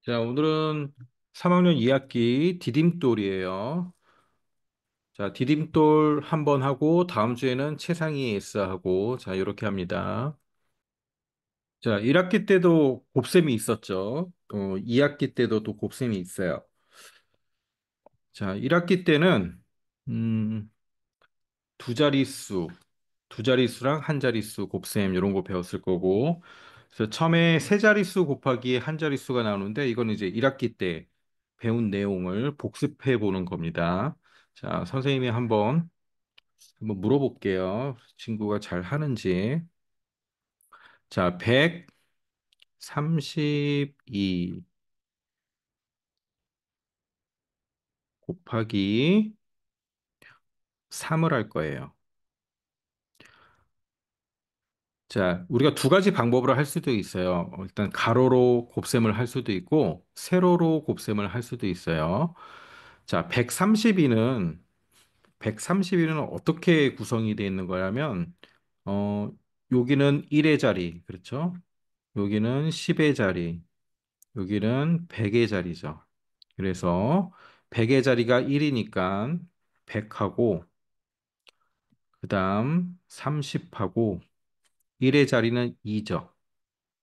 자, 오늘은 3학년 2학기 디딤돌이에요. 자, 디딤돌 한 번 하고 다음 주에는 최상위 에스 하고 자, 이렇게 합니다. 자, 1학기 때도 곱셈이 있었죠. 2학기 때도 또 곱셈이 있어요. 자, 1학기 때는 음, 두 자릿수, 두 자릿수랑 한 자릿수 곱셈 이런 거 배웠을 거고. 그래서 처음에 세 자릿수 곱하기 한 자릿수가 나오는데 이거는 이제 1학기 때 배운 내용을 복습해 보는 겁니다. 자, 선생님이 한번 물어볼게요. 친구가 잘 하는지. 자, 132 곱하기 3을 할 거예요. 자, 우리가 두 가지 방법으로 할 수도 있어요. 일단 가로로 곱셈을 할 수도 있고, 세로로 곱셈을 할 수도 있어요. 자, 132는 어떻게 구성이 되어 있는 거냐면, 어, 여기는 1의 자리, 그렇죠? 여기는 10의 자리, 여기는 100의 자리죠. 그래서 100의 자리가 1이니까 100하고, 그 다음 30하고, 1의 자리는 2죠.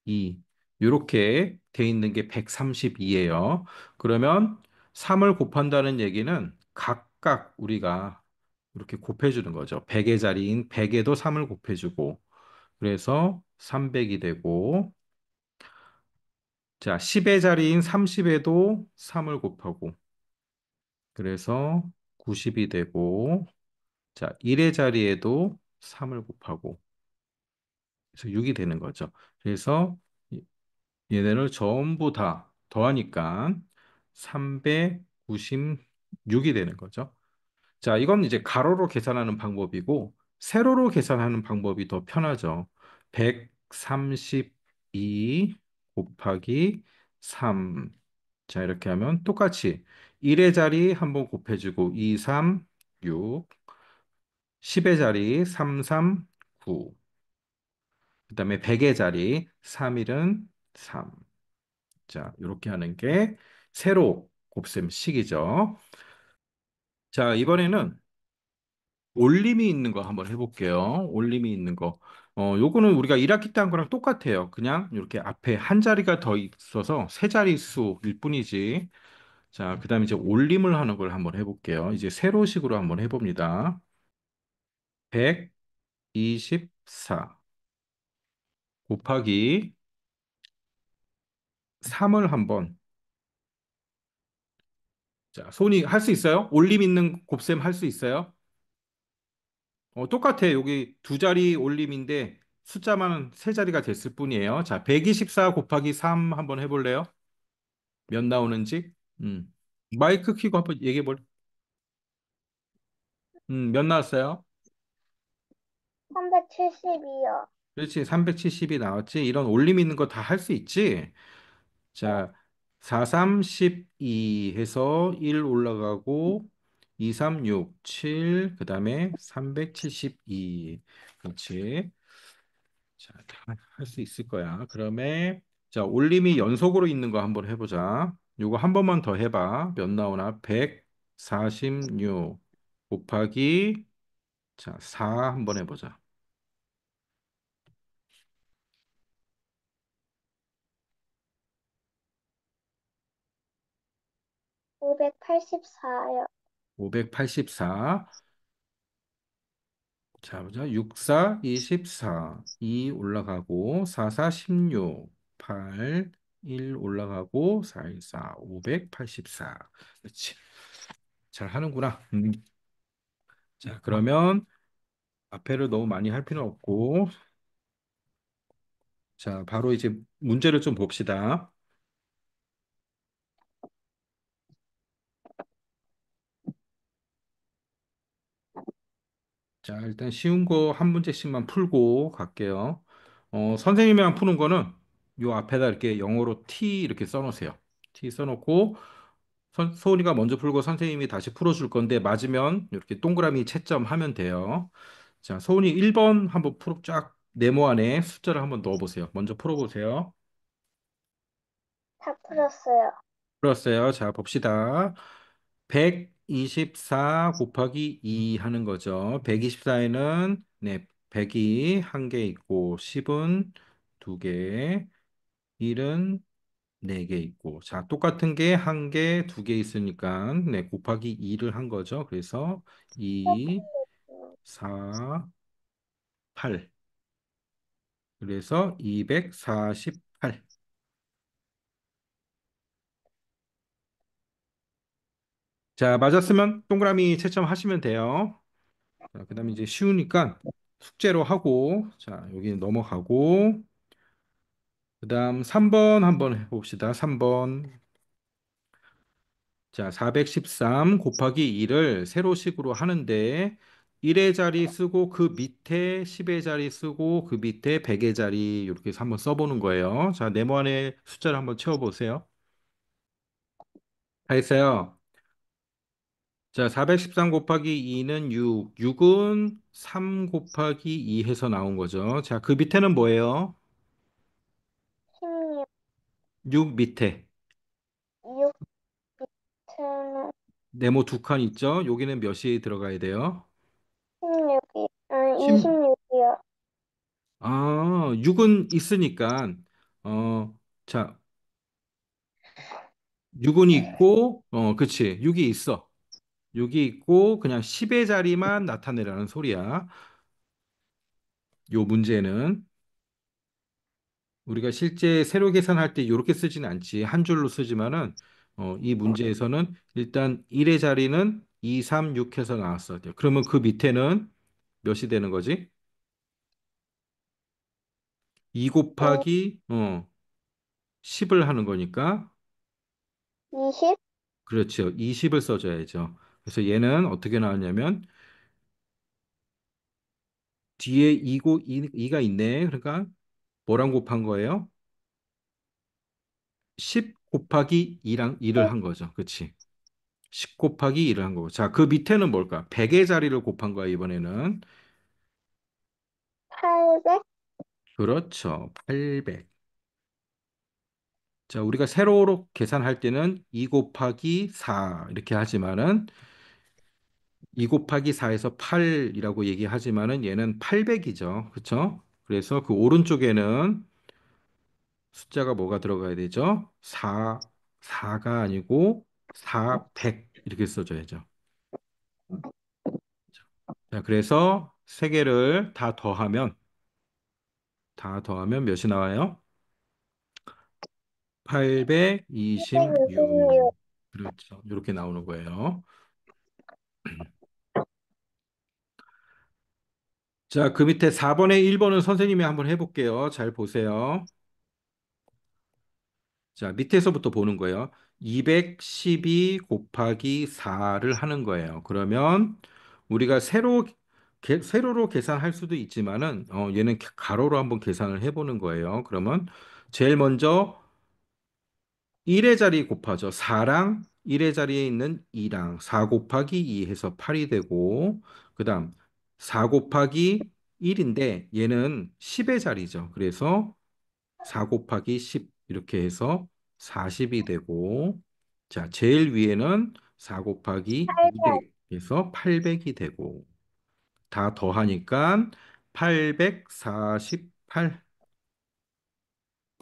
2. 이렇게 돼 있는 게 132예요. 그러면 3을 곱한다는 얘기는 각각 우리가 이렇게 곱해주는 거죠. 100의 자리인 100에도 3을 곱해주고, 그래서 300이 되고, 자, 10의 자리인 30에도 3을 곱하고, 그래서 90이 되고, 자, 1의 자리에도 3을 곱하고, 그래서 6이 되는 거죠. 그래서 얘네를 전부 다 더하니까 396이 되는 거죠. 자, 이건 이제 가로로 계산하는 방법이고, 세로로 계산하는 방법이 더 편하죠. 132 곱하기 3. 자, 이렇게 하면 똑같이 1의 자리 한번 곱해주고 2, 3, 6, 10의 자리 3, 3, 9, 그다음에 100의 자리 3, 1은 3. 자, 이렇게 하는 게 세로 곱셈식이죠. 자, 이번에는 올림이 있는 거 한번 해볼게요. 올림이 있는 거. 요거는 우리가 1학기 때 한 거랑 똑같아요. 그냥 이렇게 앞에 한 자리가 더 있어서 세 자릿수일 뿐이지. 자, 그다음에 이제 올림을 하는 걸 한번 해볼게요. 이제 세로식으로 한번 해봅니다. 124 곱하기 3을 한번. 자, 손이 할 수 있어요? 올림 있는 곱셈 할 수 있어요? 똑같아. 여기 두 자리 올림인데 숫자만 세 자리가 됐을 뿐이에요. 자, 124 곱하기 3 한번 해볼래요? 몇 나오는지? 음. 마이크 켜고 한번 얘기해 볼. 몇 나왔어요? 372요. 그렇지. 370이 나왔지. 이런 올림 있는 거 다 할 수 있지. 네. 자, 4, 3, 12 해서 1 올라가고 2, 3, 6, 7, 그 다음에 372. 그렇지. 자, 할 수 있을 거야. 그러면 자, 올림이 연속으로 있는 거 한번 해보자. 요거 한 번만 더 해봐. 몇 나오나? 146 곱하기 자, 4 한번 해보자. 584요. 584. 자, 보자. 6, 4, 24. 2 올라가고 4, 4, 16. 8, 1 올라가고 4, 1, 4. 584. 그렇지. 잘 하는구나. 자, 그러면 앞에를 너무 많이 할 필요 없고 자, 바로 이제 문제를 좀 봅시다. 자, 일단 쉬운 거 한 문제씩만 풀고 갈게요. 선생님이랑 푸는 거는 요 앞에다 이렇게 영어로 T 이렇게 써놓으세요. T 써놓고 소은이가 먼저 풀고 선생님이 다시 풀어줄 건데 맞으면 이렇게 동그라미 채점 하면 돼요. 자, 소은이 1번 한번 풀어 쫙 네모 안에 숫자를 한번 넣어보세요. 먼저 풀어보세요. 다 풀었어요. 풀었어요. 자, 봅시다. 124 곱하기 2 하는 거죠. 124에는 네, 100이 한 개 있고 10은 두 개, 1은 네 개 있고. 자, 똑같은 게 한 개, 두 개 있으니까 네, 곱하기 2를 한 거죠. 그래서 2, 4, 8. 그래서 248. 자, 맞았으면 동그라미 채점하시면 돼요. 자, 그다음에 이제 쉬우니까 숙제로 하고, 자, 여기 넘어가고, 그다음 3번 한번 해봅시다. 3번. 자, 413 곱하기 2를 세로식으로 하는데, 1의 자리 쓰고 그 밑에 10의 자리 쓰고 그 밑에 100의 자리 이렇게 해서 한번 써보는 거예요. 자, 네모 안에 숫자를 한번 채워보세요. 다 했어요. 자, 413 곱하기 2는 6. 6은 3 곱하기 2 해서 나온 거죠. 자, 그 밑에는 뭐예요? 16, 6 밑에. 6부터는 네모 두 칸 있죠? 여기는 몇이 들어가야 돼요? 16이, 아, 10. 26이요. 아, 6은 있으니까, 자, 6은 있고, 그치. 6이 있어. 6이 있고, 그냥 10의 자리만 나타내라는 소리야. 요 문제는. 우리가 실제 세로 계산할 때 이렇게 쓰진 않지. 한 줄로 쓰지만은 이 문제에서는 일단 1의 자리는 2, 3, 6 해서 나왔어. 그러면 그 밑에는 몇이 되는 거지? 2 음, 곱하기 10을 하는 거니까 20? 그렇죠. 20을 써줘야죠. 그래서 얘는 어떻게 나왔냐면 뒤에 2가 있네. 그러니까 뭐랑 곱한 거예요? 10 곱하기 2랑 2를 한 거죠. 그렇지? 10 곱하기 1을 한 거고. 자, 그 밑에는 뭘까? 100의 자리를 곱한 거야, 이번에는. 800? 그렇죠. 800. 자, 우리가 세로로 계산할 때는 2 곱하기 4 이렇게 하지만은 2 곱하기 4에서 8이라고 얘기하지만은 얘는 800이죠. 그렇죠? 그래서 그 오른쪽에는 숫자가 뭐가 들어가야 되죠? 4가 아니고 400 이렇게 써줘야죠. 자, 그래서 세 개를 다 더하면 몇이 나와요? 826. 866. 그렇죠. 이렇게 나오는 거예요. 자, 그 밑에 4번에 1번은 선생님이 한번 해볼게요. 잘 보세요. 자, 밑에서부터 보는 거예요. 212 곱하기 4를 하는 거예요. 그러면 우리가 세로로 계산할 수도 있지만은, 얘는 가로로 한번 계산을 해보는 거예요. 그러면 제일 먼저 1의 자리 곱하죠. 4랑 1의 자리에 있는 2랑 4 곱하기 2 해서 8이 되고, 그 다음 4 곱하기 1인데 얘는 10의 자리죠. 그래서 4 곱하기 10 이렇게 해서 40이 되고, 자, 제일 위에는 4 곱하기 800. 200 해서 800이 되고, 다 더하니까 848.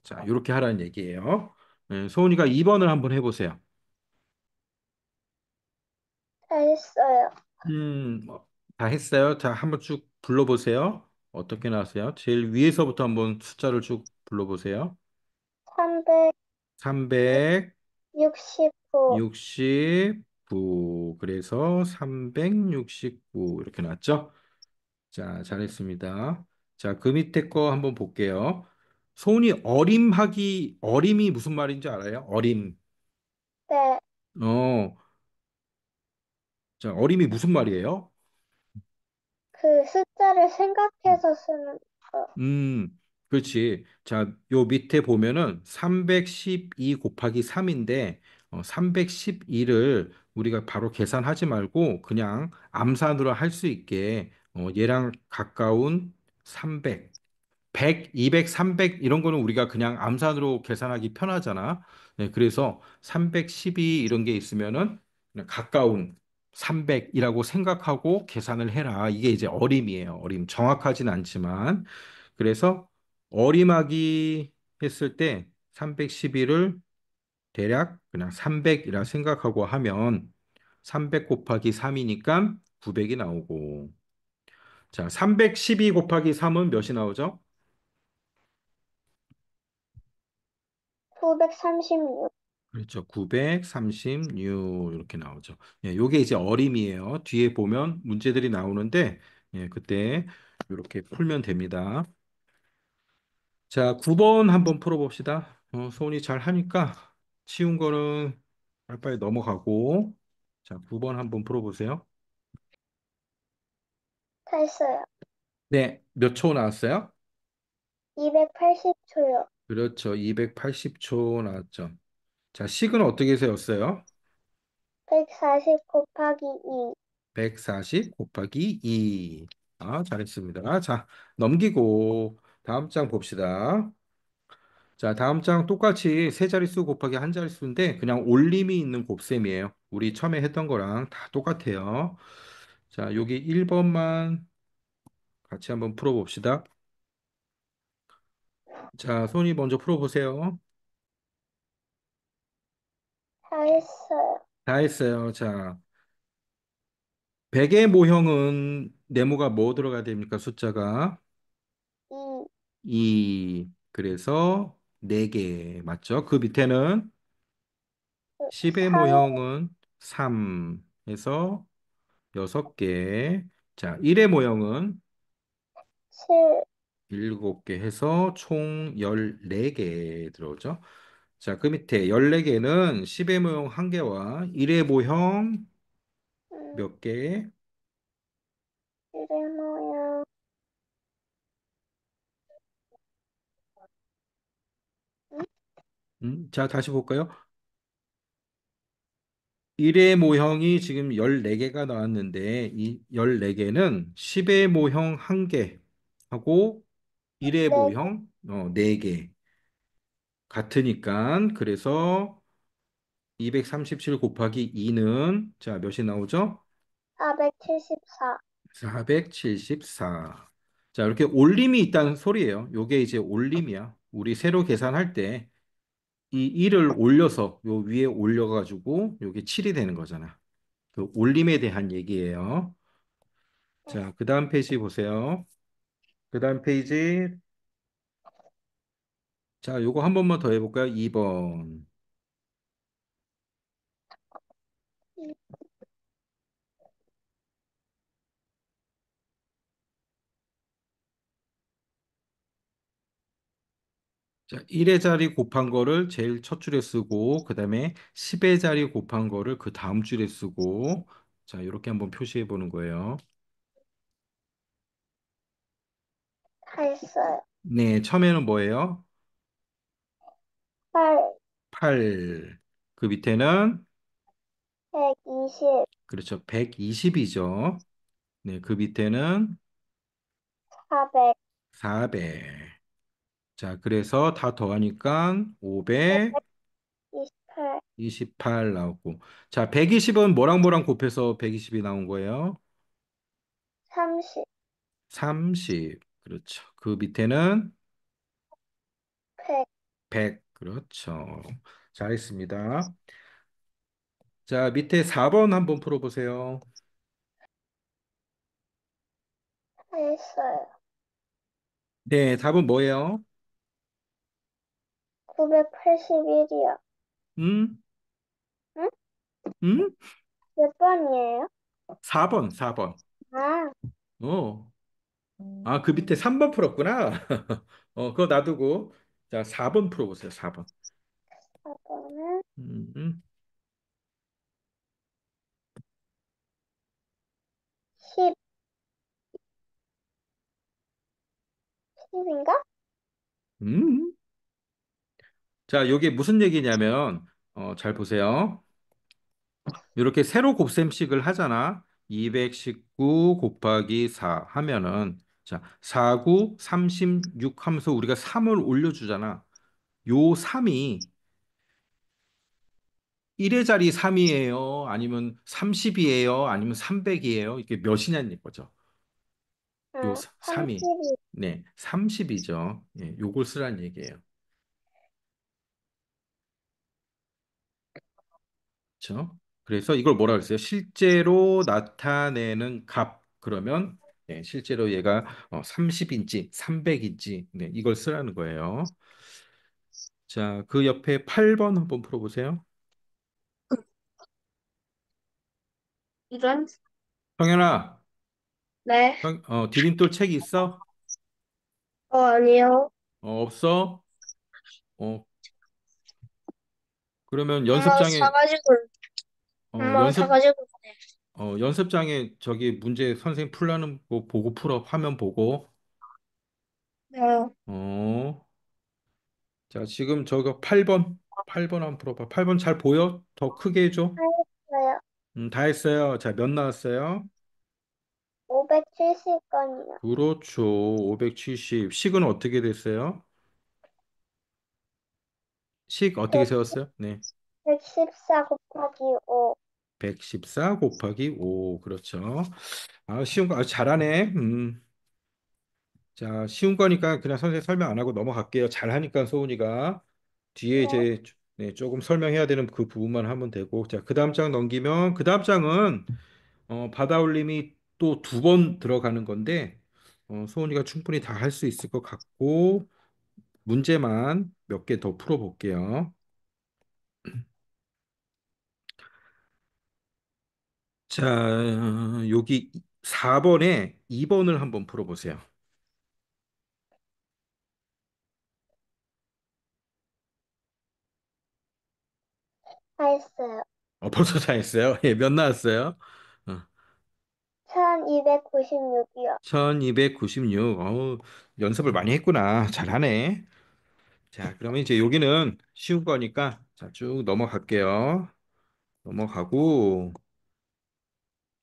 자, 이렇게 하라는 얘기예요. 소은이가 2번을 한번 해보세요. 다 했어요. 다 했어요. 자, 한번 쭉 불러보세요. 어떻게 나왔어요? 제일 위에서부터 한번 숫자를 쭉 불러보세요. 369. 369. 그래서 369. 이렇게 나왔죠? 자, 잘했습니다. 자, 그 밑에 거 한번 볼게요. 소은이 어림이 무슨 말인지 알아요? 어림. 네, 어, 자, 어림이 무슨 말이에요? 그 숫자를 생각해서 쓰는 거. 음, 그렇지. 자, 요 밑에 보면은 312 곱하기 3인데, 312를 우리가 바로 계산하지 말고 그냥 암산으로 할 수 있게, 얘랑 가까운 300, 100, 200, 300 이런 거는 우리가 그냥 암산으로 계산하기 편하잖아. 네, 그래서 312 이런 게 있으면은 그냥 가까운 300이라고 생각하고 계산을 해라. 이게 이제 어림이에요. 어림. 정확하진 않지만. 그래서 어림하기 했을 때 312를 대략 그냥 300이라 생각하고 하면 300 곱하기 3이니까 900이 나오고. 자, 312 곱하기 3은 몇이 나오죠? 구백삼십육. 그렇죠. 936 이렇게 나오죠. 예, 요게 이제 어림이에요. 뒤에 보면 문제들이 나오는데 예, 그때 이렇게 풀면 됩니다. 자, 9번 한번 풀어봅시다. 소은이 잘 하니까 쉬운 거는 빨리빨리 넘어가고 자, 9번 한번 풀어보세요. 다 했어요. 네, 몇 초 나왔어요? 280초요. 그렇죠. 280초 나왔죠. 자, 식은 어떻게 세웠어요? 140 곱하기 2. 140 곱하기 2. 아, 잘했습니다. 자, 넘기고 다음 장 봅시다. 자, 다음 장 똑같이 세 자릿수 곱하기 한 자릿수인데 그냥 올림이 있는 곱셈이에요. 우리 처음에 했던 거랑 다 똑같아요. 자, 여기 1번만 같이 한번 풀어봅시다. 자, 손이 먼저 풀어보세요. 다 했어요. 다 했어요. 자, 백의 모형은 네모가 뭐 들어가야 됩니까? 숫자가 2, 2. 그래서 4개 맞죠? 그 밑에는 10의 3, 모형은 3 해서 6개. 자, 1의 모형은 7, 7개 해서 총 14개 들어오죠. 자, 그 밑에 14개는 10의 모형 1개와 1의 모형 몇 개? 이래 모양, 음? 자, 다시 볼까요? 1의 모형이 지금 14개가 나왔는데 이 14개는 10의 모형 1개 하고 1의 네, 모형 4개 같으니까 그래서 237 곱하기 2는 자, 몇이 나오죠? 474. 474. 자, 이렇게 올림이 있다는 소리예요. 요게 이제 올림이야. 우리 세로 계산할 때 이 1을 올려서 요 위에 올려가지고 요게 7이 되는 거잖아. 그 올림에 대한 얘기예요. 자, 그 다음 페이지 보세요. 그 다음 페이지. 자, 요거 한 번만 더 해볼까요? 2번. 자, 1의 자리 곱한 거를 제일 첫 줄에 쓰고, 그 다음에 10의 자리 곱한 거를 그 다음 줄에 쓰고, 자, 이렇게 한번 표시해 보는 거예요. 다 했어요. 네, 처음에는 뭐예요? 8, 8. 그 밑에는, 120, 그렇죠. 120이죠. 네, 그 밑에는 400, 400. 자, 그래서 다 더하니까 128, 528 나오고. 자, 120은 뭐랑 뭐랑 곱해서 120이 나온 거예요? 30, 30. 그렇죠. 그 밑에는 100. 100. 그렇죠. 잘했습니다. 자, 밑에 4번 한번 풀어보세요. 다 했어요. 네, 답은 뭐예요? 981이요. 음? 응? 음? 몇 번이에요? 4번, 4번. 아, 어. 아, 그 밑에 3번 풀었구나. 그거 놔두고. 자, 4번 풀어보세요, 4번. 4번은 음, 음. 10, 10인가? 음. 자, 이게 무슨 얘기냐면, 잘 보세요. 이렇게 세로 곱셈식을 하잖아. 219 곱하기 4 하면은 자, 49, 36 하면서 우리가 3을 올려주잖아. 요 3이 1의 자리 3이에요? 아니면 30이에요? 아니면 300이에요? 이게 몇이냐는 거죠. 요 3이. 30이. 네, 30이죠. 예, 요걸 쓰라는 얘기예요. 그렇죠? 그래서 이걸 뭐라 그랬어요? 실제로 나타내는 값. 그러면 실제로 얘가 30인지 300인지 이걸 쓰라는 거예요. 자, 그 옆에 8번 한번 풀어보세요. 이런? 성현아, 네. 디딤돌 책 있어? 아니요. 없어? 어, 그러면 엄마가 사가지고, 엄마가 사가지고. 그래. 연습장에 저기 문제 선생님 풀라는 거 보고 풀어. 화면 보고. 네. 어, 자, 지금 저거 8번 한번 풀어봐. 8번 잘 보여? 더 크게 해줘. 알겠어요. 다 했어요. 자, 몇 나왔어요? 570건이요. 그렇죠. 570. 식은 어떻게 됐어요? 식 어떻게 100, 세웠어요? 네. 114 곱하기 5. 114 곱하기 5. 그렇죠. 아, 쉬운 거, 잘하네. 자, 쉬운 거니까 그냥 선생님 설명 안 하고 넘어갈게요. 잘하니까 소은이가 뒤에 네. 이제 조금 설명해야 되는 그 부분만 하면 되고. 자, 그 다음 장 넘기면 그 다음 장은 바다 올림이 또 두 번 들어가는 건데 소은이가 충분히 다 할 수 있을 것 같고 문제만 몇 개 더 풀어볼게요. 자, 여기 4번에 2번을 한번 풀어보세요. 다 했어요. 벌써 다 했어요? 예, 몇 나왔어요? 1296이요. 1296. 연습을 많이 했구나. 잘하네. 자, 그러면 이제 여기는 쉬운 거니까 자, 쭉 넘어갈게요. 넘어가고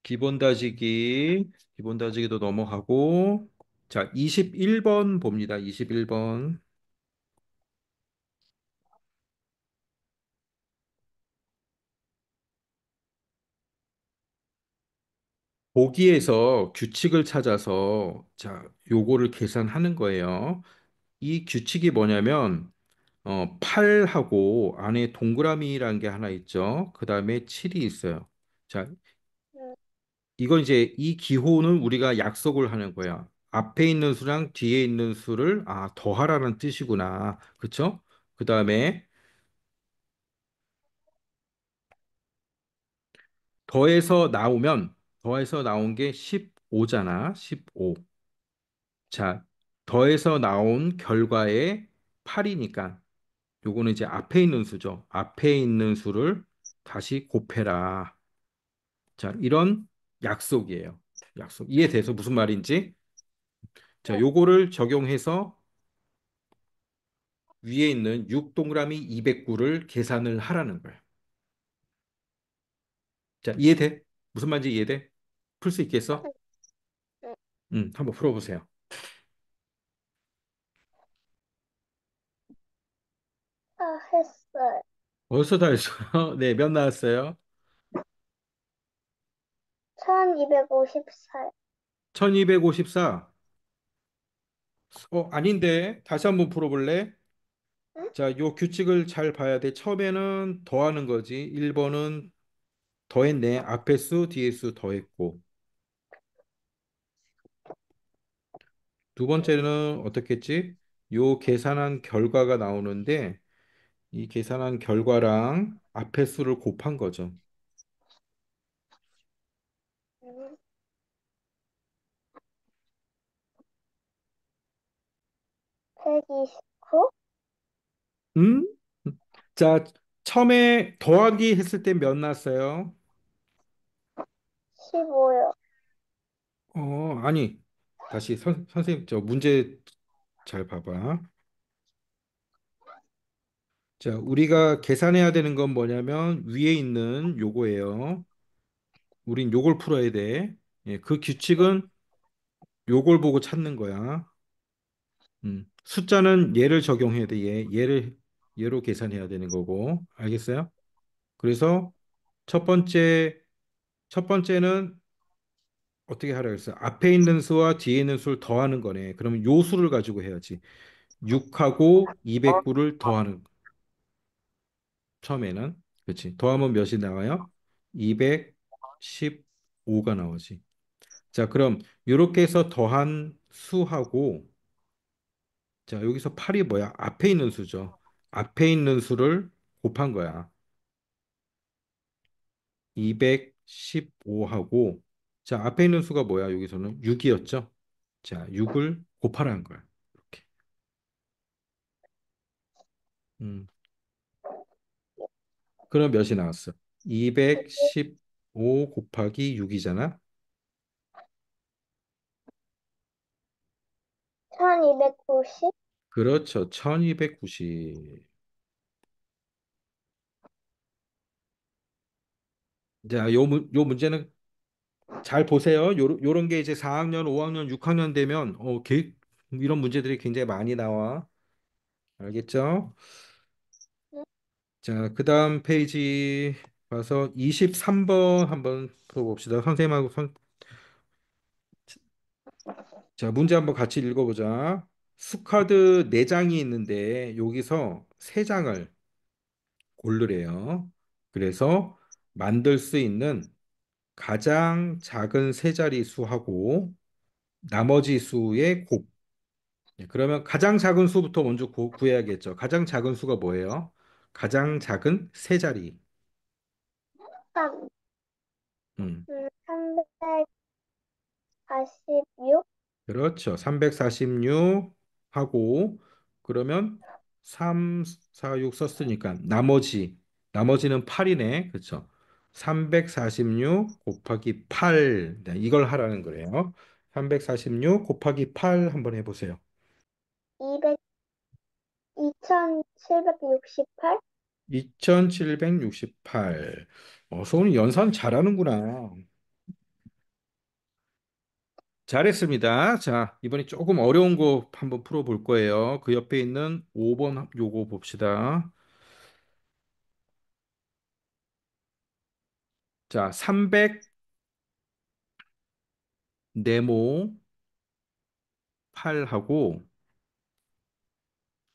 기본 다지기도 넘어가고 자, 21번 봅니다. 21번. 보기에서 규칙을 찾아서 자, 요거를 계산하는 거예요. 이 규칙이 뭐냐면 8하고 안에 동그라미라는 게 하나 있죠. 그 다음에 7이 있어요. 자, 음, 이건 이제 이 기호는 우리가 약속을 하는 거야. 앞에 있는 수랑 뒤에 있는 수를 더하라는 뜻이구나. 그쵸? 그 다음에 더해서 나오면 더해서 나온 게 15잖아. 15. 자, 더해서 나온 결과에 8이니까 요거는 이제 앞에 있는 수죠. 앞에 있는 수를 다시 곱해라. 자, 이런 약속이에요. 약속. 이해돼서 무슨 말인지? 자, 네. 요거를 적용해서 위에 있는 6 동그라미 209를 계산을 하라는 거예요. 자, 이해돼? 무슨 말인지 이해돼? 풀 수 있겠어? 네. 한번 풀어보세요. 다 했어요. 벌써 다 했어요. 네, 몇 나왔어요? 1254. 1254. 아닌데. 다시 한번 풀어볼래? 응? 자, 요 규칙을 잘 봐야 돼. 처음에는 더하는 거지. 1번은 더했네. 앞에 수, 뒤에 수 더했고. 두 번째는 어떻게 했지? 요 계산한 결과가 나오는데 이 계산한 결과랑 앞에 수를 곱한 거죠. 129? 음? 자, 처음에 더하기 했을 때 몇 났어요? 15요. 아니. 다시 선생님 저 문제 잘 봐봐. 자, 우리가 계산해야 되는 건 뭐냐면 위에 있는 요거예요. 우린 요걸 풀어야 돼. 예, 그 규칙은 요걸 보고 찾는 거야. 숫자는 얘를 적용해야 돼. 얘로 계산해야 되는 거고. 알겠어요? 그래서 첫 번째, 첫 번째는 어떻게 하라 그랬어요? 앞에 있는 수와 뒤에 있는 수를 더하는 거네. 그러면 요 수를 가지고 해야지. 6하고 209를 더하는 처음에는. 그렇지. 더하면 몇이 나와요? 215가 나오지. 자, 그럼 이렇게 해서 더한 수하고 자, 여기서 8이 뭐야? 앞에 있는 수죠. 앞에 있는 수를 곱한 거야. 215하고 자, 앞에 있는 수가 뭐야? 여기서는 6이었죠. 자, 6을 곱하라는 거야. 이렇게. 음. 그럼 몇이 나왔어? 215 곱하기 6이잖아. 1290? 그렇죠. 1290. 자, 요 문제는 잘 보세요. 요런 게 이제 4학년, 5학년, 6학년 되면 이런 문제들이 굉장히 많이 나와. 알겠죠? 자, 그다음 페이지 봐서 23번 한번 풀어봅시다. 선생님하고 자, 문제 한번 같이 읽어보자. 수카드 4장이 있는데 여기서 3장을 고르래요. 그래서 만들 수 있는 가장 작은 세 자리 수하고 나머지 수의 곱. 네, 그러면 가장 작은 수부터 먼저 구해야겠죠. 가장 작은 수가 뭐예요? 가장 작은 세 자리. 3, 음, 346? 그렇죠. 346 하고 그러면 3, 4, 6 썼으니까 나머지는 8이네. 그렇죠. 346 곱하기 8. 네, 이걸 하라는 거예요. 346 곱하기 8 한번 해보세요. 200, 2768? 2768. 소은이 연산 잘하는구나. 잘했습니다. 자, 이번에 조금 어려운 거 한번 풀어볼 거예요. 그 옆에 있는 5번 요거 봅시다. 자, 300 네모 8하고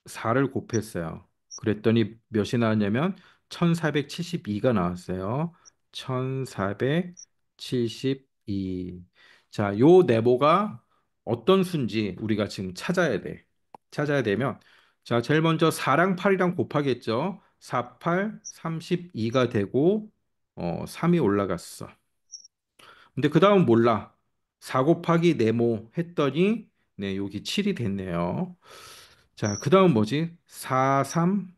4를 곱했어요. 그랬더니 몇이 나왔냐면 1472가 나왔어요. 1472. 자, 요 네모가 어떤 수인지 우리가 지금 찾아야 돼. 찾아야 되면 자, 제일 먼저 4랑 8이랑 곱하겠죠. 4, 8, 32가 되고 3이 올라갔어. 근데 그 다음 몰라. 4 곱하기 네모 했더니 네, 여기 7이 됐네요. 자, 그 다음 뭐지? 4, 3,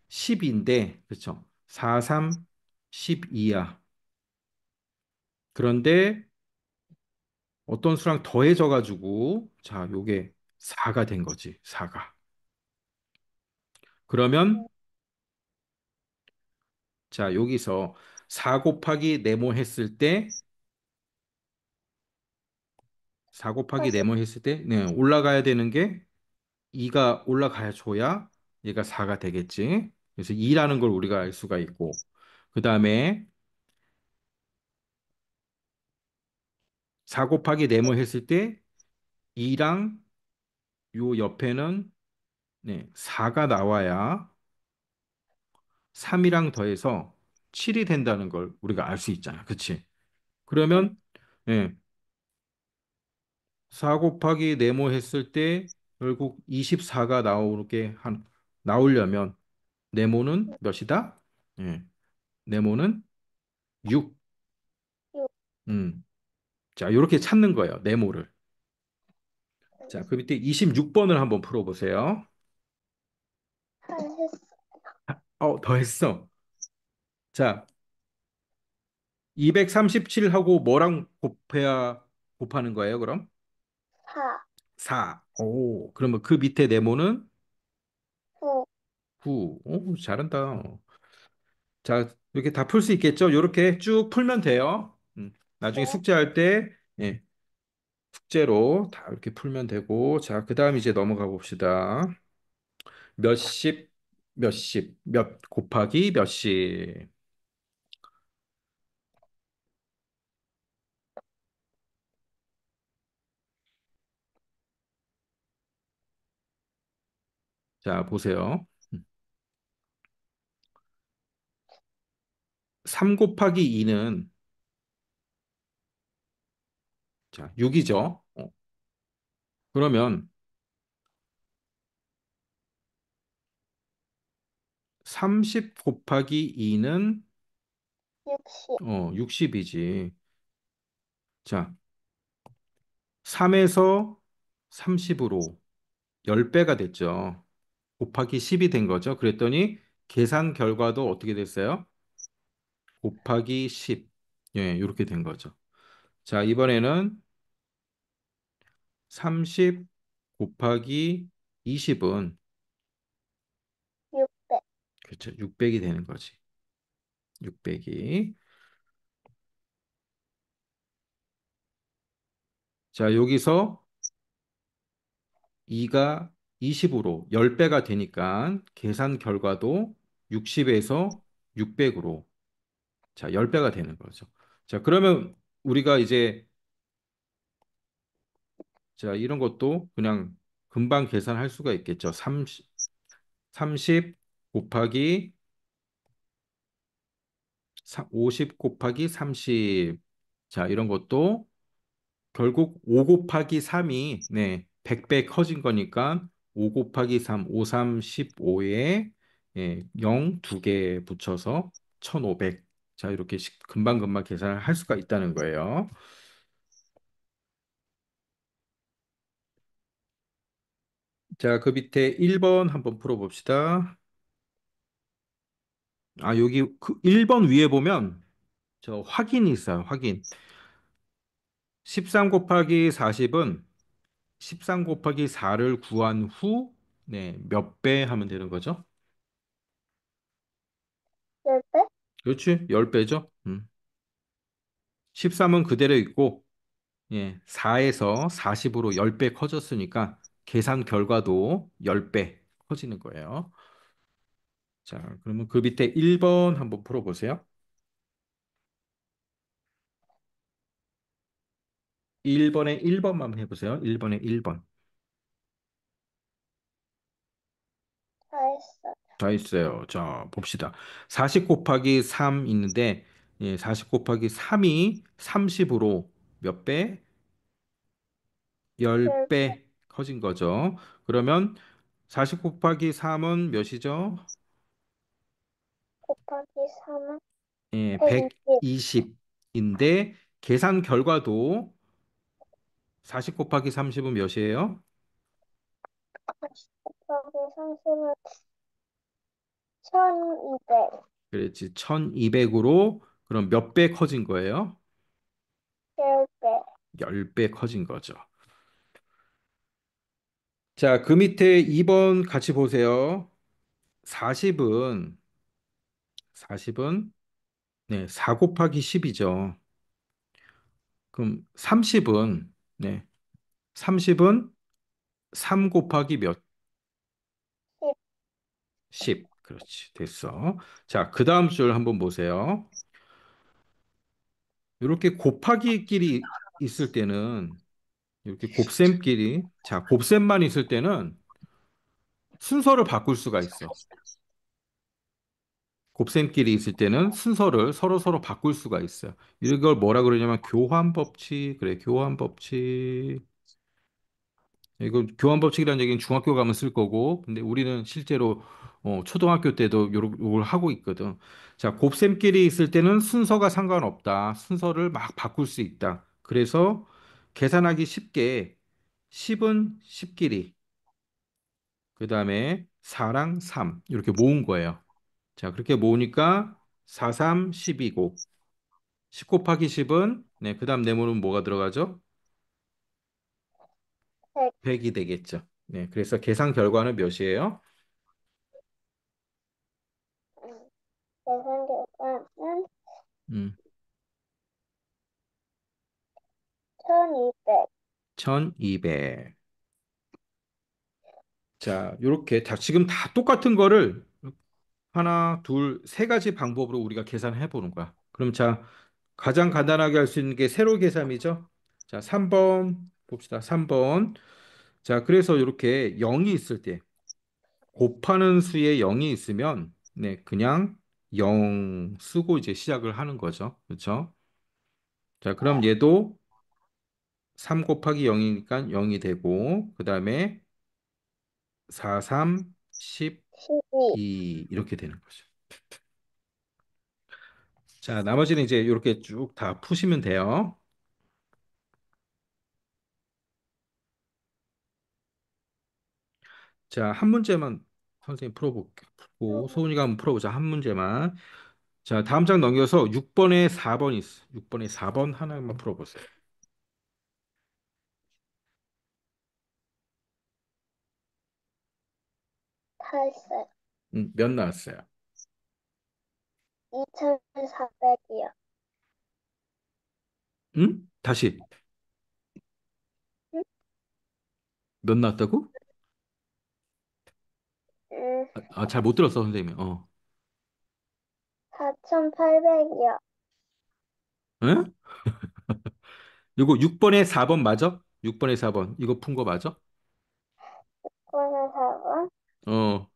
10인데, 그렇죠? 4, 3, 12야. 그런데 어떤 수랑 더해져가지고, 자, 요게 4가 된 거지, 4가. 그러면, 자, 여기서 4 곱하기 네모 했을 때, 4 곱하기 40, 네모 했을 때, 네, 올라가야 되는 게 2가 올라가야 줘야 얘가 4가 되겠지. 그래서 2라는 걸 우리가 알 수가 있고, 그 다음에 4 곱하기 네모 했을 때 2랑 요 옆에는 네, 4가 나와야 3이랑 더해서 7이 된다는 걸 우리가 알 수 있잖아. 그치? 그러면 예, 4 곱하기 네모 했을 때 결국 24가 나오려면 네모는 몇이다? 예, 네모는 6. 6, 음. 자, 이렇게 찾는 거예요. 네모를. 자, 그 밑에 26번을 한번 풀어보세요. 했어. 더 했어. 자, 237하고 뭐랑 곱하는 거예요, 그럼? 4, 4. 오, 그러면 그 밑에 네모는 9, 9. 오, 잘한다. 자, 이렇게 다 풀 수 있겠죠? 이렇게 쭉 풀면 돼요. 나중에 네. 숙제할 때, 예, 숙제로 다 이렇게 풀면 되고, 자, 그 다음 이제 넘어가 봅시다. 몇십, 몇십, 몇 곱하기 몇십. 자, 보세요. 3 곱하기 2는, 자, 6이죠. 그러면 30 곱하기 2는 60, 60이지. 자, 3에서 30으로 10배가 됐죠. 곱하기 10이 된 거죠. 그랬더니 계산 결과도 어떻게 됐어요? 곱하기 10. 예, 이렇게 된 거죠. 자, 이번에는 30 곱하기 20은, 600, 그렇죠. 600이 되는 거지. 600이. 자, 여기서 2가 20으로 10배가 되니까 계산 결과도 60에서 600으로, 자, 10배가 되는 거죠. 자, 그러면 우리가 이제, 자, 이런 것도 그냥 금방 계산할 수가 있겠죠. 30 곱하기 50 곱하기 30. 자, 이런 것도 결국 5 곱하기 3이, 네, 100배 커진 거니까 5 곱하기 3, 5, 3, 15에 0 2개 붙여서 1500. 자, 이렇게 금방금방 계산을 할 수가 있다는 거예요. 자, 그 밑에 1번 한번 풀어봅시다. 아, 여기 그 1번 위에 보면 저 확인이 있어요. 확인. 13 곱하기 40은 13 곱하기 4를 구한 후, 네, 몇 배 하면 되는 거죠? 10배, 그렇지? 10배죠? 13은 그대로 있고, 예, 4에서 40으로 10배 커졌으니까 계산 결과도 10배 커지는 거예요. 자, 그러면 그 밑에 1번 한번 풀어보세요. 1번에 1번만 해보세요. 1번에 1번. 다 했어. 다 있어요. 자, 봅시다. 40 곱하기 3 있는데, 예, 40 곱하기 3이 30으로 몇 배? 10배 10배 커진 거죠. 그러면 40 곱하기 3은 몇이죠? 곱하기 3은 예, 120, 120인데 계산 결과도 40 곱하기 30은 몇이에요? 곱하기 30은 1200, 그렇지. 1200으로 그럼 몇 배 커진 거예요? 10배, 10배 커진 거죠. 자, 그 밑에 2번 같이 보세요. 40은 40은 네, 4 곱하기 10이죠. 그럼 30은 네, 30은 3 곱하기 몇? 10, 10. 그렇지. 됐어. 자, 그 다음 줄 한번 보세요. 이렇게 곱하기끼리 있을 때는 이렇게 곱셈끼리, 자, 곱셈만 있을 때는 순서를 바꿀 수가 있어. 곱셈끼리 있을 때는 순서를 서로 바꿀 수가 있어요. 이걸 뭐라 그러냐면 교환 법칙. 그래, 교환 법칙. 이거 교환 법칙이라는 얘기는 중학교 가면 쓸 거고, 근데 우리는 실제로 초등학교 때도 요걸 하고 있거든. 자, 곱셈끼리 있을 때는 순서가 상관없다. 순서를 막 바꿀 수 있다. 그래서 계산하기 쉽게 10은 10끼리, 그 다음에 4랑 3 이렇게 모은 거예요. 자, 그렇게 모으니까 4, 3, 10이고 10 곱하기 10은 네, 그 다음 네모는 뭐가 들어가죠? 100, 100이 되겠죠. 네, 그래서 계산 결과는 몇이에요? 계산 결과는 음, 1200, 1200. 자, 요렇게 다 지금 다 똑같은 거를 하나, 둘, 세 가지 방법으로 우리가 계산해 보는 거야. 그럼 자, 가장 간단하게 할 수 있는 게 세로 계산이죠. 자, 3번 봅시다. 3번. 자, 그래서 이렇게 0이 있을 때 곱하는 수에 0이 있으면 네, 그냥 0 쓰고 이제 시작을 하는 거죠. 그렇죠? 자, 그럼 얘도 3 곱하기 0이니까 0이 되고 그다음에 4, 3, 12. 12 이렇게 되는 거죠. 자, 나머지는 이제 이렇게 쭉 다 푸시면 돼요. 자, 한 문제만 선생님 풀어볼게요. 풀고 소은이가 한번 풀어보자. 한 문제만. 자, 다음 장 넘겨서 6번에 4번 있어. 6번에 4번 하나만 풀어보세요. 다 했어요. 몇 나왔어요? 2,400이요. 응? 다시 몇 나왔다고? 잘 못 들었어, 선생님. 어. 4,800이요. 응? 이거 6번에 4번 맞아? 6번에 4번. 이거 푼 거 맞아? 번에 4번. 어.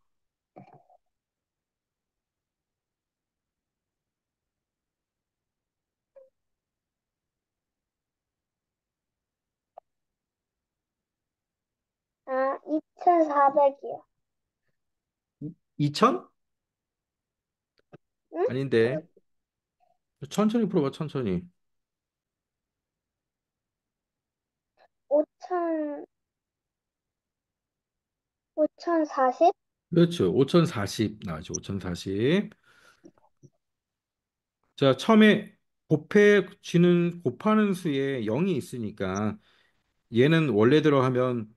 2,400이요. 2천? 응? 아닌데. 천천히 풀어봐, 천천히. 5,000, 5,040? 그렇죠. 5040 나와죠. 5040. 자, 처음에 곱하는 수에 0이 있으니까 얘는 원래대로 하면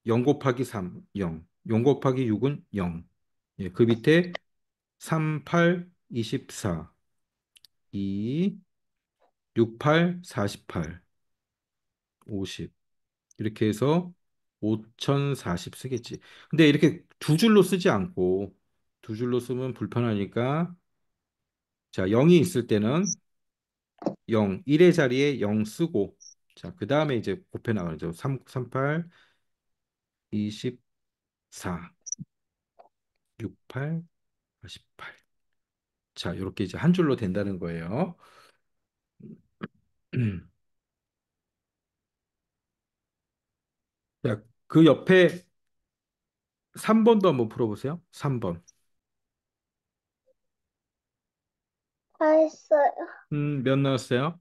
0 곱하기 3, 0. 0 곱하기 6은 0. 예, 그 밑에 3, 8, 24, 2, 6, 8, 48, 50. 이렇게 해서 5040 쓰겠지. 근데 이렇게 두 줄로 쓰지 않고 두 줄로 쓰면 불편하니까 자, 0이 있을 때는 0, 1의 자리에 0 쓰고 자, 그 다음에 이제 곱해 나가죠. 3, 38, 24, 68, 48. 자, 이렇게 이제 한 줄로 된다는 거예요. 자, 그 옆에 3번도 한번 풀어보세요. 3번. 다 했어요. 몇 나왔어요?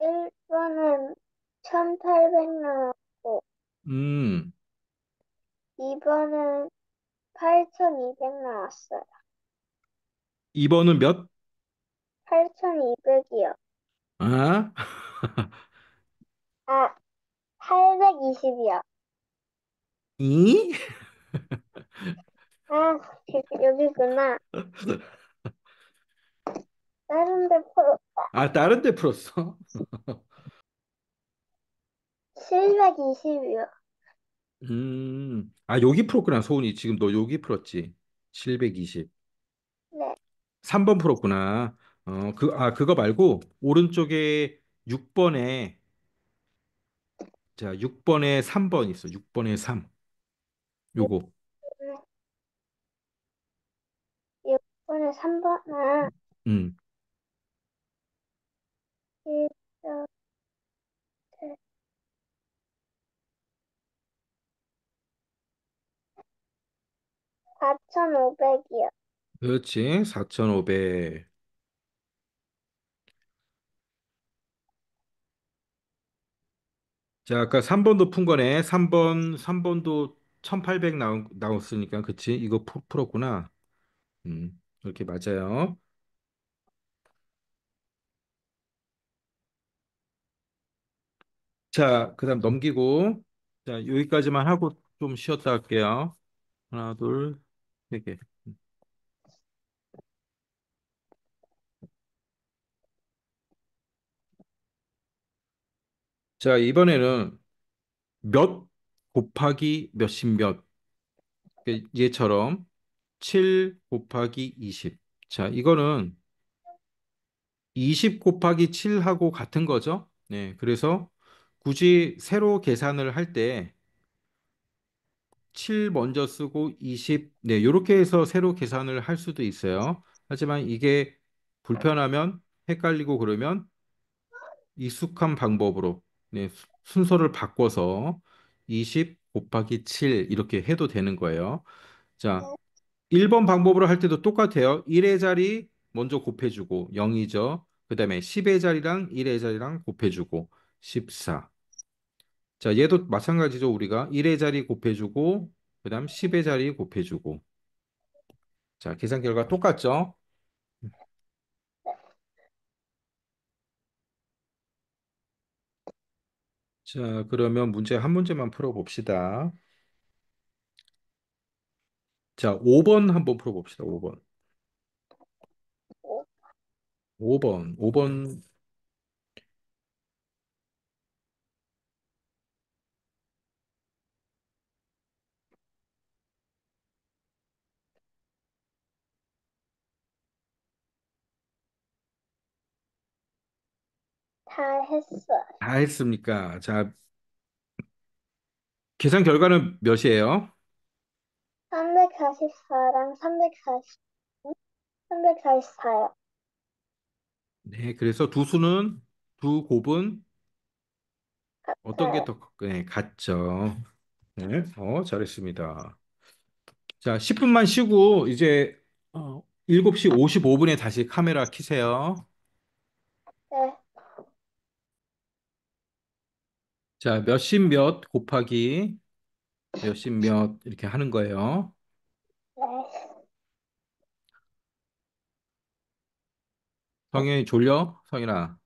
1번은 1,800 나왔고, 음, 2번은 8,200 나왔어요. 2번은 몇? 8,200이요. 아, 820이요. 이? 아, 여기구나. 다른 데 다른 데 풀었어? 720이요. 여기 풀었구나, 소은이. 지금 너 여기 풀었지. 720. 네. 3번 풀었구나. 그거 말고, 오른쪽에 6번에, 자, 6번에 3번 있어. 6번에 3. 요거. 6번에 3번은 음, 4,500이요. 그렇지. 4,500. 자, 아까 3번도 푼 거네. 3번도 1800 나왔으니까, 그치? 이거 풀었구나. 이렇게 맞아요. 자, 그 다음 넘기고. 자, 여기까지만 하고 좀 쉬었다 할게요. 하나, 둘, 세 개. 자, 이번에는 몇 곱하기 몇십 몇. 얘처럼 7 곱하기 20. 자, 이거는 20 곱하기 7하고 같은 거죠. 네, 그래서 굳이 세로 계산을 할 때 7 먼저 쓰고 20, 네, 이렇게 해서 세로 계산을 할 수도 있어요. 하지만 이게 불편하면 헷갈리고 그러면 익숙한 방법으로 네, 순서를 바꿔서 20 곱하기 7 이렇게 해도 되는 거예요. 자, 1번 방법으로 할 때도 똑같아요. 1의 자리 먼저 곱해주고 0이죠. 그 다음에 10의 자리랑 1의 자리랑 곱해주고 14. 자, 얘도 마찬가지죠. 우리가 1의 자리 곱해주고 그 다음 10의 자리 곱해주고. 자, 계산 결과 똑같죠? 자, 그러면 문제 한 문제만 풀어봅시다. 자, 5번 한번 풀어봅시다. 5번. 5번. 5번. 다 했어. 다 했습니까? 자, 계산 결과는 몇이에요? 344랑 344요. 네, 그래서 두 수는, 두 곱은 어떤 게 같아요. 더, 네, 같죠. 네, 잘했습니다. 자, 10분만 쉬고, 이제, 7시 55분에 다시 카메라 켜세요. 네, 자, 몇십 몇 곱하기 몇십 몇 이렇게 하는 거예요. 네. 성현이 졸려? 성현아.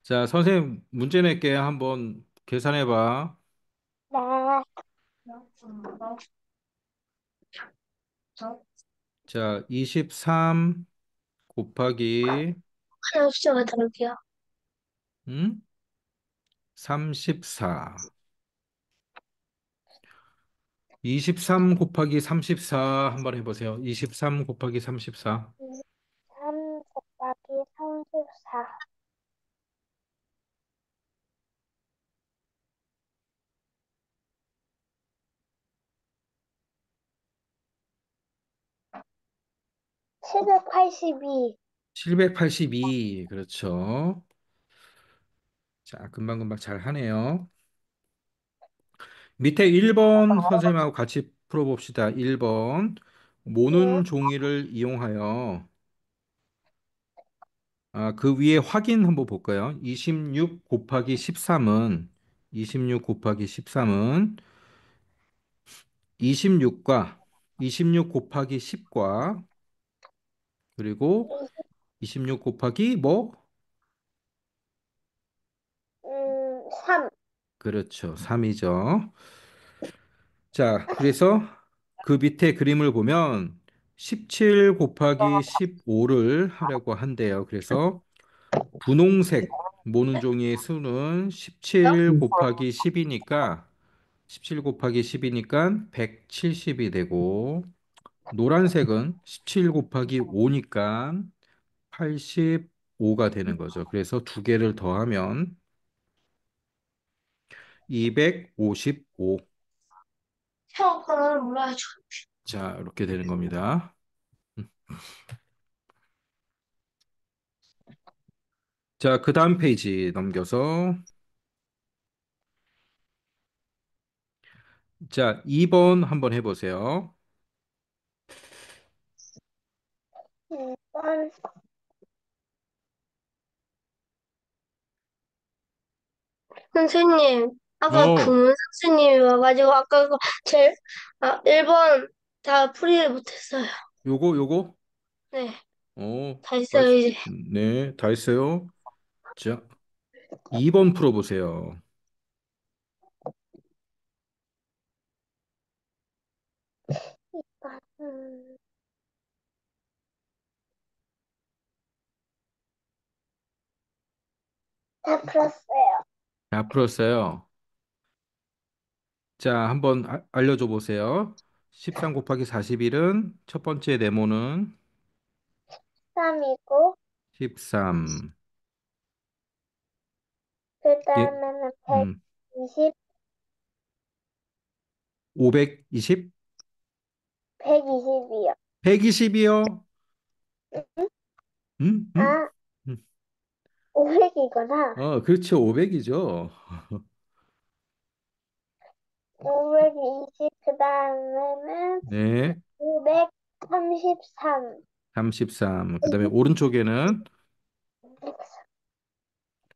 자, 선생님 문제 낼게. 한번 계산해 봐. 네. 자, 23 곱하기, 하나 숫자가 다를게요. 음? 34. 23 곱하기 34 한번 해보세요. 23 곱하기 34. 3 곱하기 34. 782. 782. 그렇죠. 자, 금방금방 잘 하네요. 밑에 1번 선생님하고 같이 풀어봅시다. 1번. 네. 모는 종이를 이용하여 그 위에 확인 한번 볼까요? 26 곱하기 13은 26 곱하기 13은 26과 26 곱하기 10과 그리고 26 곱하기 뭐? 3. 그렇죠. 3이죠. 자, 그래서 그 밑에 그림을 보면 17 곱하기 15를 하려고 한대요. 그래서 분홍색 모는 종이의 수는 17 곱하기 10이니까 17 곱하기 10이니까 170이 되고 노란색은 17 곱하기 5니까 85가 되는 거죠. 그래서 두 개를 더하면 255. 형, 그걸 몰라줘. 자, 이렇게 되는 겁니다. 자, 그 다음 페이지 넘겨서 자, 2번 한번 해보세요. 번 선생님, 아까 어, 구문 선생님이 와가지고 아까 그 제일 1번 다 풀이를 못했어요. 요거? 네, 어, 다 했어요 말씀, 이제. 네, 다 했어요. 자, 2번 풀어보세요. 음, 다 풀었어요. 다 풀었어요. 자, 한번 알려줘 보세요. 13 곱하기 41은 첫 번째 네모는 3이고, 13. 그 예, 다음에는 음, 120, 520? 120이요. 120이요? 음, 음? 아, 음. 500이구나. 그렇죠. 500이죠. 520, 그 다음에는 네, 533. 33. 그다음에 오른쪽에는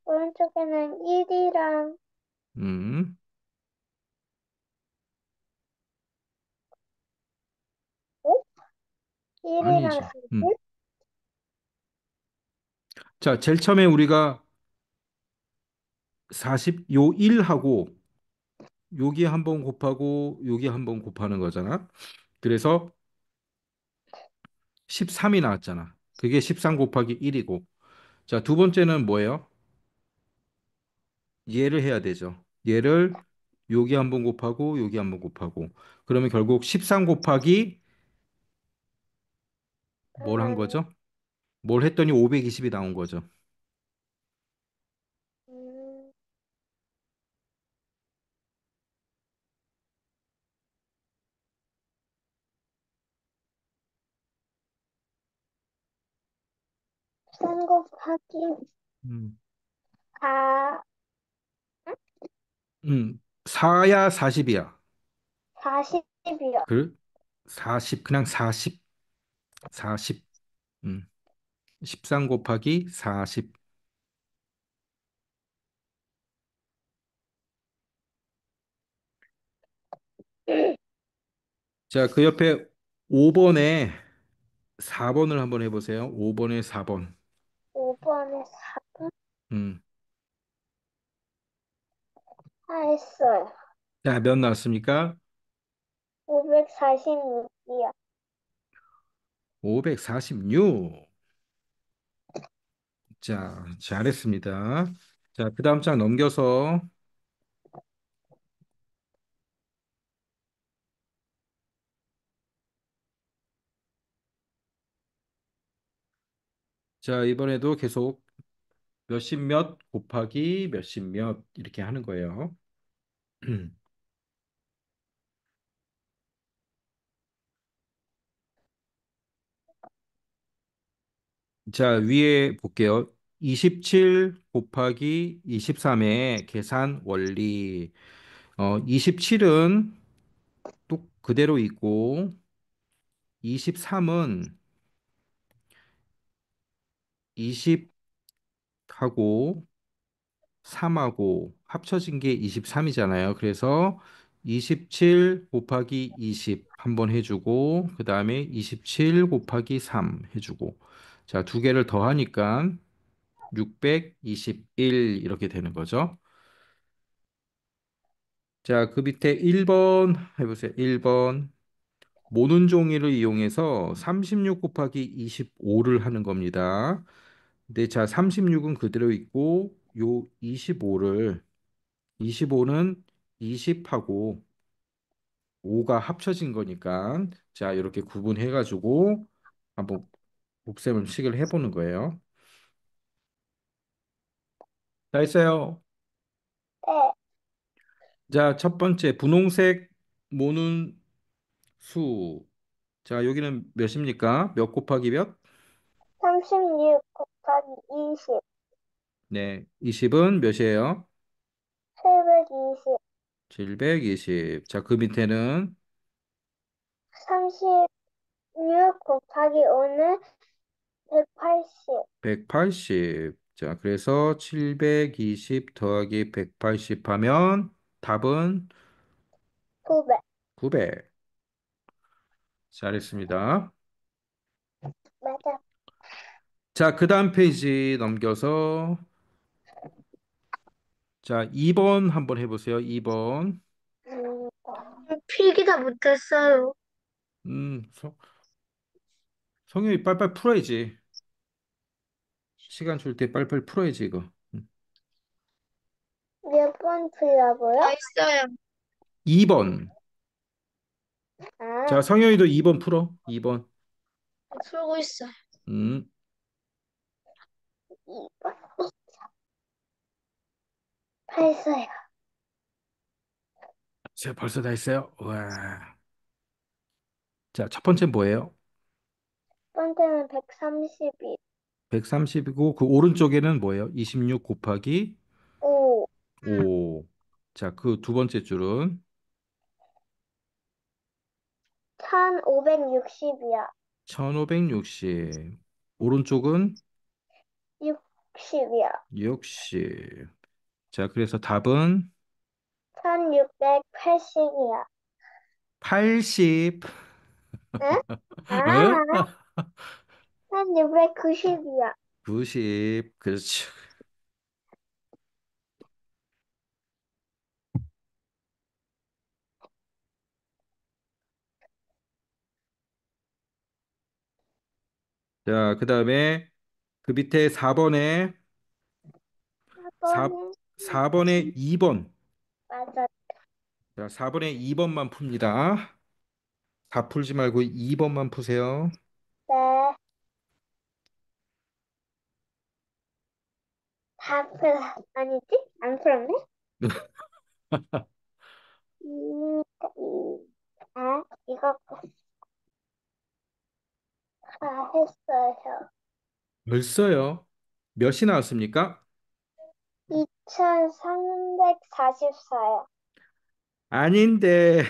오른쪽에는 1이랑 음, 5? 1이랑 아니지. 40? 자, 제일 처음에 우리가 40, 요 1하고 여기 한 번 곱하고 여기 한 번 곱하는 거잖아. 그래서 13이 나왔잖아. 그게 13 곱하기 1이고. 자, 두 번째는 뭐예요? 얘를 해야 되죠. 얘를 여기 한 번 곱하고 여기 한 번 곱하고. 그러면 결국 13 곱하기 뭘 한 음, 거죠? 뭘 했더니 520이 나온 거죠. 음, 3 곱하기 음. 4, 4야 40이야. 40이요. 그 40, 그냥 40, 40. 음. 13 곱하기 40. 자, 그 옆에 5번에 4번을 한번 해보세요. 5번에 4번. 5번에 4번 음. 다 했어요. 자, 몇 나왔습니까? 546이요. 546. 자, 잘했습니다. 자, 그 다음 장 넘겨서, 자, 이번에도 계속 몇십 몇 곱하기 몇십 몇 이렇게 하는 거예요. 자, 위에 볼게요. 27 곱하기 23의 계산 원리. 27은 또 그대로 있고, 23은 20하고 3하고 합쳐진 게 23이잖아요. 그래서 27 곱하기 20 한번 해주고, 그 다음에 27 곱하기 3 해주고, 자, 두 개를 더하니까 621 이렇게 되는 거죠. 자, 그 밑에 1번 해보세요. 1번. 모는 종이를 이용해서 36 곱하기 25를 하는 겁니다. 근데 자, 36은 그대로 있고, 요 25는 20하고 5가 합쳐진 거니까, 자, 이렇게 구분해가지고 한번 곱셈을 식을 해보는 거예요. 다 했어요. 네, 자, 첫 번째, 분홍색 모는 수. 자, 여기는 몇입니까? 몇 곱하기 몇? 36 곱하기 20, 네, 20은 몇이에요? 720, 720. 자, 그 밑에는 36 곱하기 5는 180, 180. 자, 그래서 720 더하기 180 하면 답은 900. 900. 잘했습니다. 맞아. 자, 그 다음 페이지 넘겨서 자, 2번 한번 해보세요. 2번. 음, 필기 다 못했어요. 성현이 빨빨 풀어야지. 시간 줄 때 빨빨 풀어야지, 이거. 번 풀라고요? 다 있어요. 2번. 자, 아, 성현이도 2번 풀어. 2번. 풀고 있어요. 음, 2번. 다 했어요. 자, 벌써 다 했어요. 와. 자, 첫 번째 뭐예요? 첫 번째는 132. 130이고 그 오른쪽에는 뭐예요? 26 곱하기 5. 5. 자, 그 두 번째 줄은 1560이야. 1560. 오른쪽은 60이야. 60. 자, 그래서 답은 1680이야. 80. 응? 어? 아, 1690이야. 90. 그렇죠. 자, 그다음에 그 밑에 4번에 4, 4번은 4번에 2번. 맞아. 자, 4번에 2번만 풉니다. 다 풀지 말고 2번만 푸세요. 네. 아니지? 안 풀었네? 이, 이거 다 했어요. 벌써요. 몇이 나왔습니까? 2344요. 아닌데.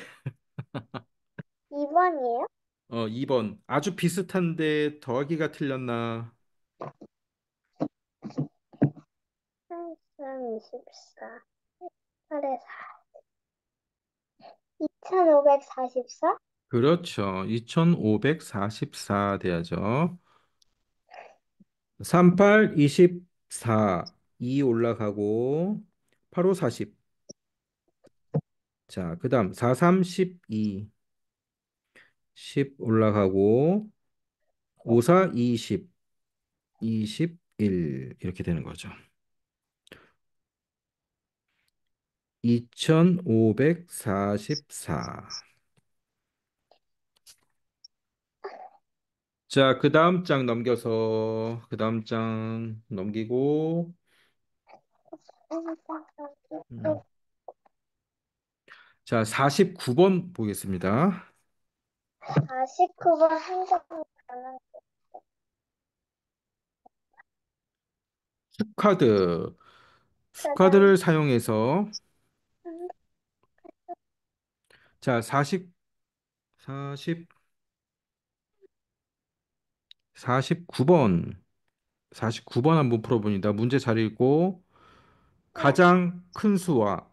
2번이에요? 2번. 아주 비슷한데 더하기가 틀렸나? 3324. 8에 4. 2544? 그렇죠. 2544 돼야죠. 38, 24, 2 올라가고 8, 5, 40. 자, 그다음 4, 3, 12, 10 올라가고 5, 4, 20, 21 이렇게 되는 거죠. 2544. 자, 그다음 장 넘겨서 그다음 장 넘기고 음. 자, 49번 보겠습니다. 49번 한정 가능. 숫카드. 짜잔. 숫카드를 사용해서 자, 40, 49번. 49번 한번 풀어봅니다. 문제 잘 읽고 네. 가장 큰 수와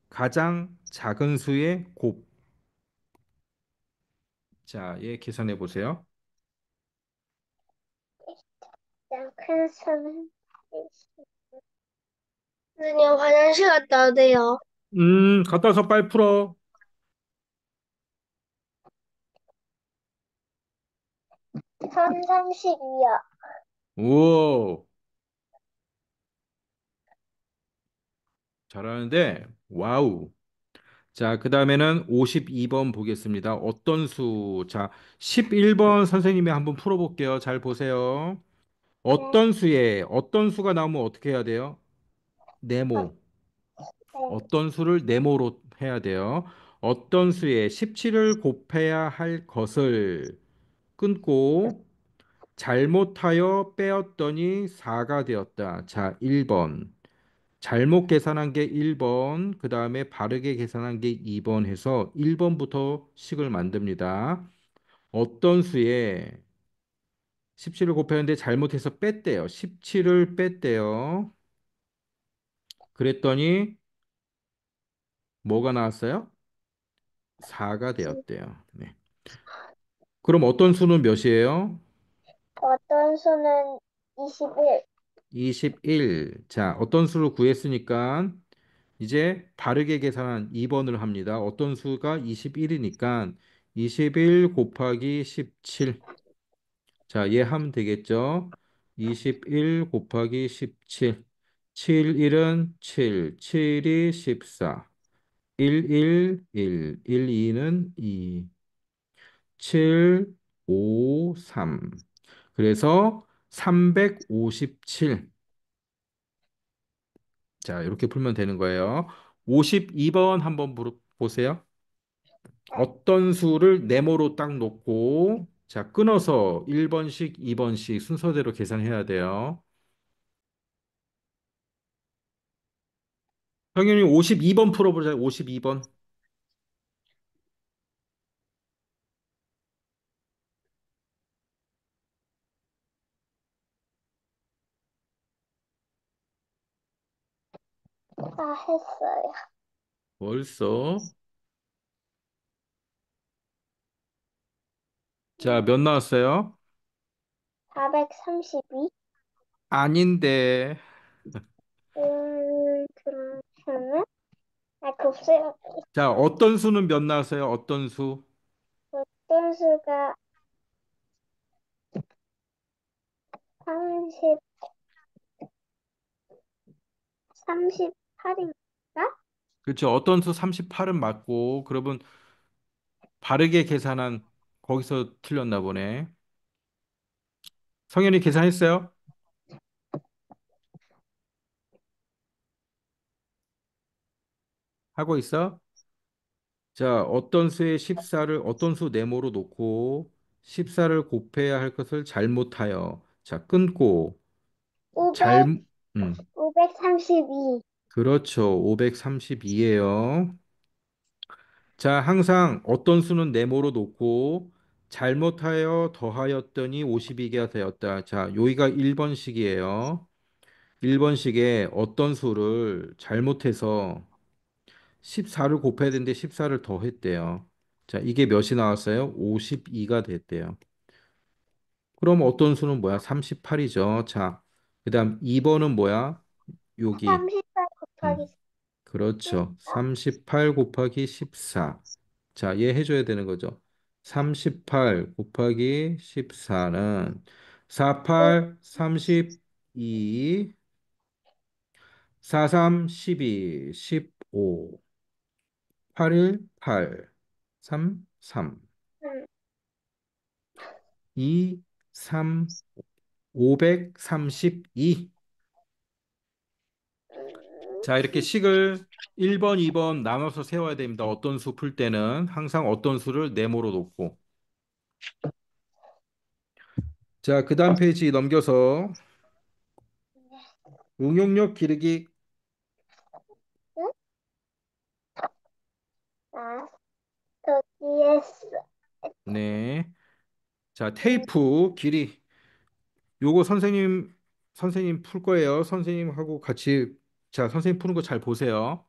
가장 작은 수의 곱. 자, 얘 계산해 보세요. 가장 큰 수는 선생님 화장실 갔다 오세요. 갔다 와서 빨리 풀어. 1032요. 오, 잘하는데, 와우. 자, 그 다음에는 52번 보겠습니다. 어떤 수? 자, 11번 선생님이 한번 풀어볼게요. 잘 보세요. 네. 어떤 수에 어떤 수가 나오면 어떻게 해야 돼요? 어, 네모. 네. 어떤 수를 네모로 해야 돼요. 어떤 수에 17을 곱해야 할 것을 끊고 잘못하여 빼었더니 4가 되었다. 자, 1번. 잘못 계산한 게 1번, 그 다음에 바르게 계산한 게 2번 해서 1번부터 식을 만듭니다. 어떤 수에 17을 곱했는데 잘못해서 뺐대요. 17을 뺐대요. 그랬더니 뭐가 나왔어요? 4가 되었대요. 네. 그럼 어떤 수는 몇이에요? 어떤 수는 21. 21. 자, 어떤 수를 구했으니까 이제 바르게 계산한 2번을 합니다. 어떤 수가 21이니까 21 곱하기 17. 자, 얘 하면 되겠죠? 21 곱하기 17. 7, 1은 7, 7이 14, 1, 1, 1, 1, 2는 2, 7, 5, 3. 그래서 357. 자, 이렇게 풀면 되는 거예요. 52번 한번 보세요. 어떤 수를 네모로 딱 놓고, 자, 끊어서 1번씩, 2번씩 순서대로 계산해야 돼요. 형님이 52번 풀어보자, 52번. 다 했어요. 벌써. 자, 몇 나왔어요? 432? 아닌데. 그러면은, 곱셈, 자, 어떤 수는 몇 나왔어요? 어떤 수? 어떤 수가 30, 38인가? 그렇죠. 어떤 수 38은 맞고, 그러면 바르게 계산한 거기서 틀렸나 보네. 성현이 계산했어요? 하고 있어? 자, 어떤 수의 14를 어떤 수 네모로 놓고 14를 곱해야 할 것을 잘못하여. 자, 끊고 500, 잘 532. 그렇죠. 532예요. 자, 항상 어떤 수는 네모로 놓고 잘못하여 더하였더니 52개가 되었다. 자, 여기가 1번식이에요. 1번식에 어떤 수를 잘못해서 14를 곱해야 되는데 14를 더했대요. 자, 이게 몇이 나왔어요? 52가 됐대요. 그럼 어떤 수는 뭐야? 38이죠. 자, 그다음 2번은 뭐야? 여기. 38 곱하기 음, 그렇죠. 14. 38 곱하기 14. 자, 얘 해줘야 되는 거죠. 38 곱하기 14는 48, 32, 43, 12, 15, 81, 8, 3, 3, 2, 3, 532. 자, 이렇게 식을 1번, 2번 나눠서 세워야 됩니다. 어떤 수 풀 때는 항상 어떤 수를 네모로 놓고. 자, 그 다음 페이지 넘겨서 응용력 기르기. 응? 아, 거기에 네. 자, 테이프 길이. 요거 선생님 풀 거예요. 선생님하고 같이. 자, 선생님 푸는 거 잘 보세요.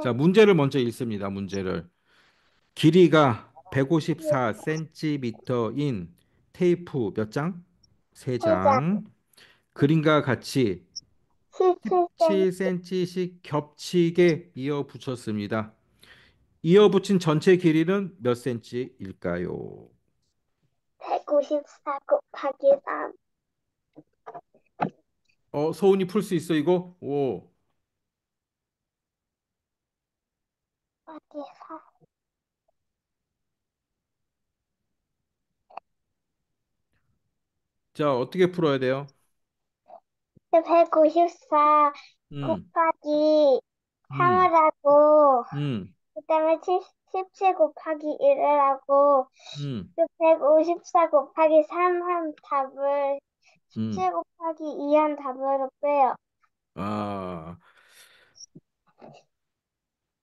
자, 문제를 먼저 읽습니다. 문제를. 길이가 154cm인 테이프 몇 장? 세장 3장. 그림과 같이 17cm, 7cm씩 겹치게 이어 붙였습니다. 이어 붙인 전체 길이는 몇 cm일까요? 154 곱하기 3 서운이 풀 수 있어, 이거? 오. 곱하기 4. 자, 어떻게 풀어야 돼요? 154 음, 곱하기 음, 3을 하고, 음, 그 다음에 17 곱하기 1을 하고, 음, 그 154 곱하기 3 한 답을 음. 17 곱하기 2 한 답으로 빼요. 아,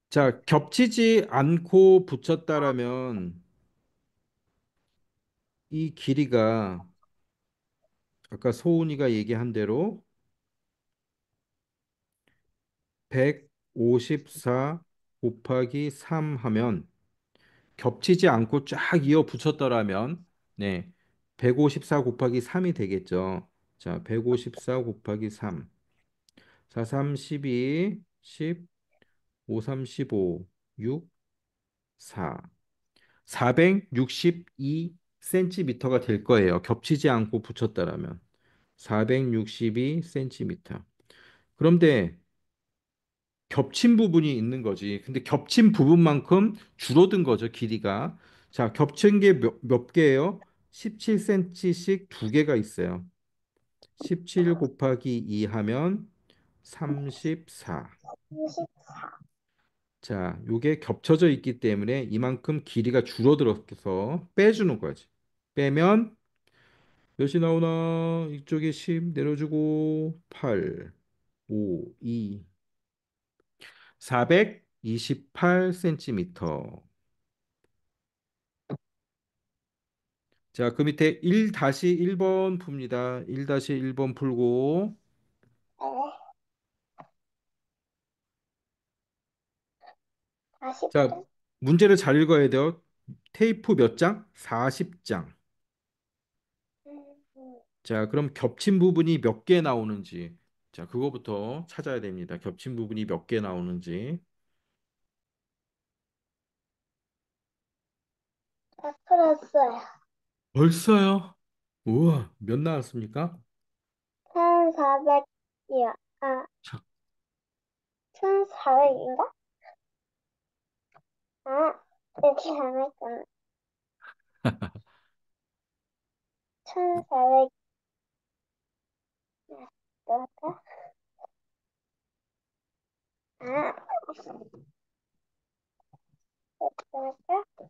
자, 겹치지 않고 붙였다라면 이 길이가 아까 소은이가 얘기한 대로 154 곱하기 3 하면 겹치지 않고 쫙 이어 붙였더라면 네. 154 곱하기 3이 되겠죠. 자, 154 곱하기 3. 4, 3, 12, 10, 5, 3, 15, 6, 4. 462cm가 될 거예요. 겹치지 않고 붙였다라면. 462cm. 그런데 겹친 부분이 있는 거지. 근데 겹친 부분만큼 줄어든 거죠, 길이가. 자, 겹친 게 몇 개예요? 17cm씩 두 개가 있어요. 17 곱하기 2 하면 34. 34. 자, 요게 겹쳐져 있기 때문에 이만큼 길이가 줄어들어서 빼주는 거지. 빼면 몇이 나오나? 이쪽에 10 내려주고 8, 5, 2, 428cm. 자, 그 밑에 1-1번 풉니다. 1-1번 풀고. 네. 자, 40분? 문제를 잘 읽어야 돼요. 테이프 몇 장? 40장. 음, 자, 그럼 겹친 부분이 몇 개 나오는지. 자, 그거부터 찾아야 됩니다. 겹친 부분이 몇 개 나오는지. 다 풀었어요. 벌써요? 우와, 몇 나왔습니까? 1,400이요. 아, 자, 1,400인가? 아, 이렇게 안 했잖아. 1,400, 뭐랄까? 아, 뭐랄까?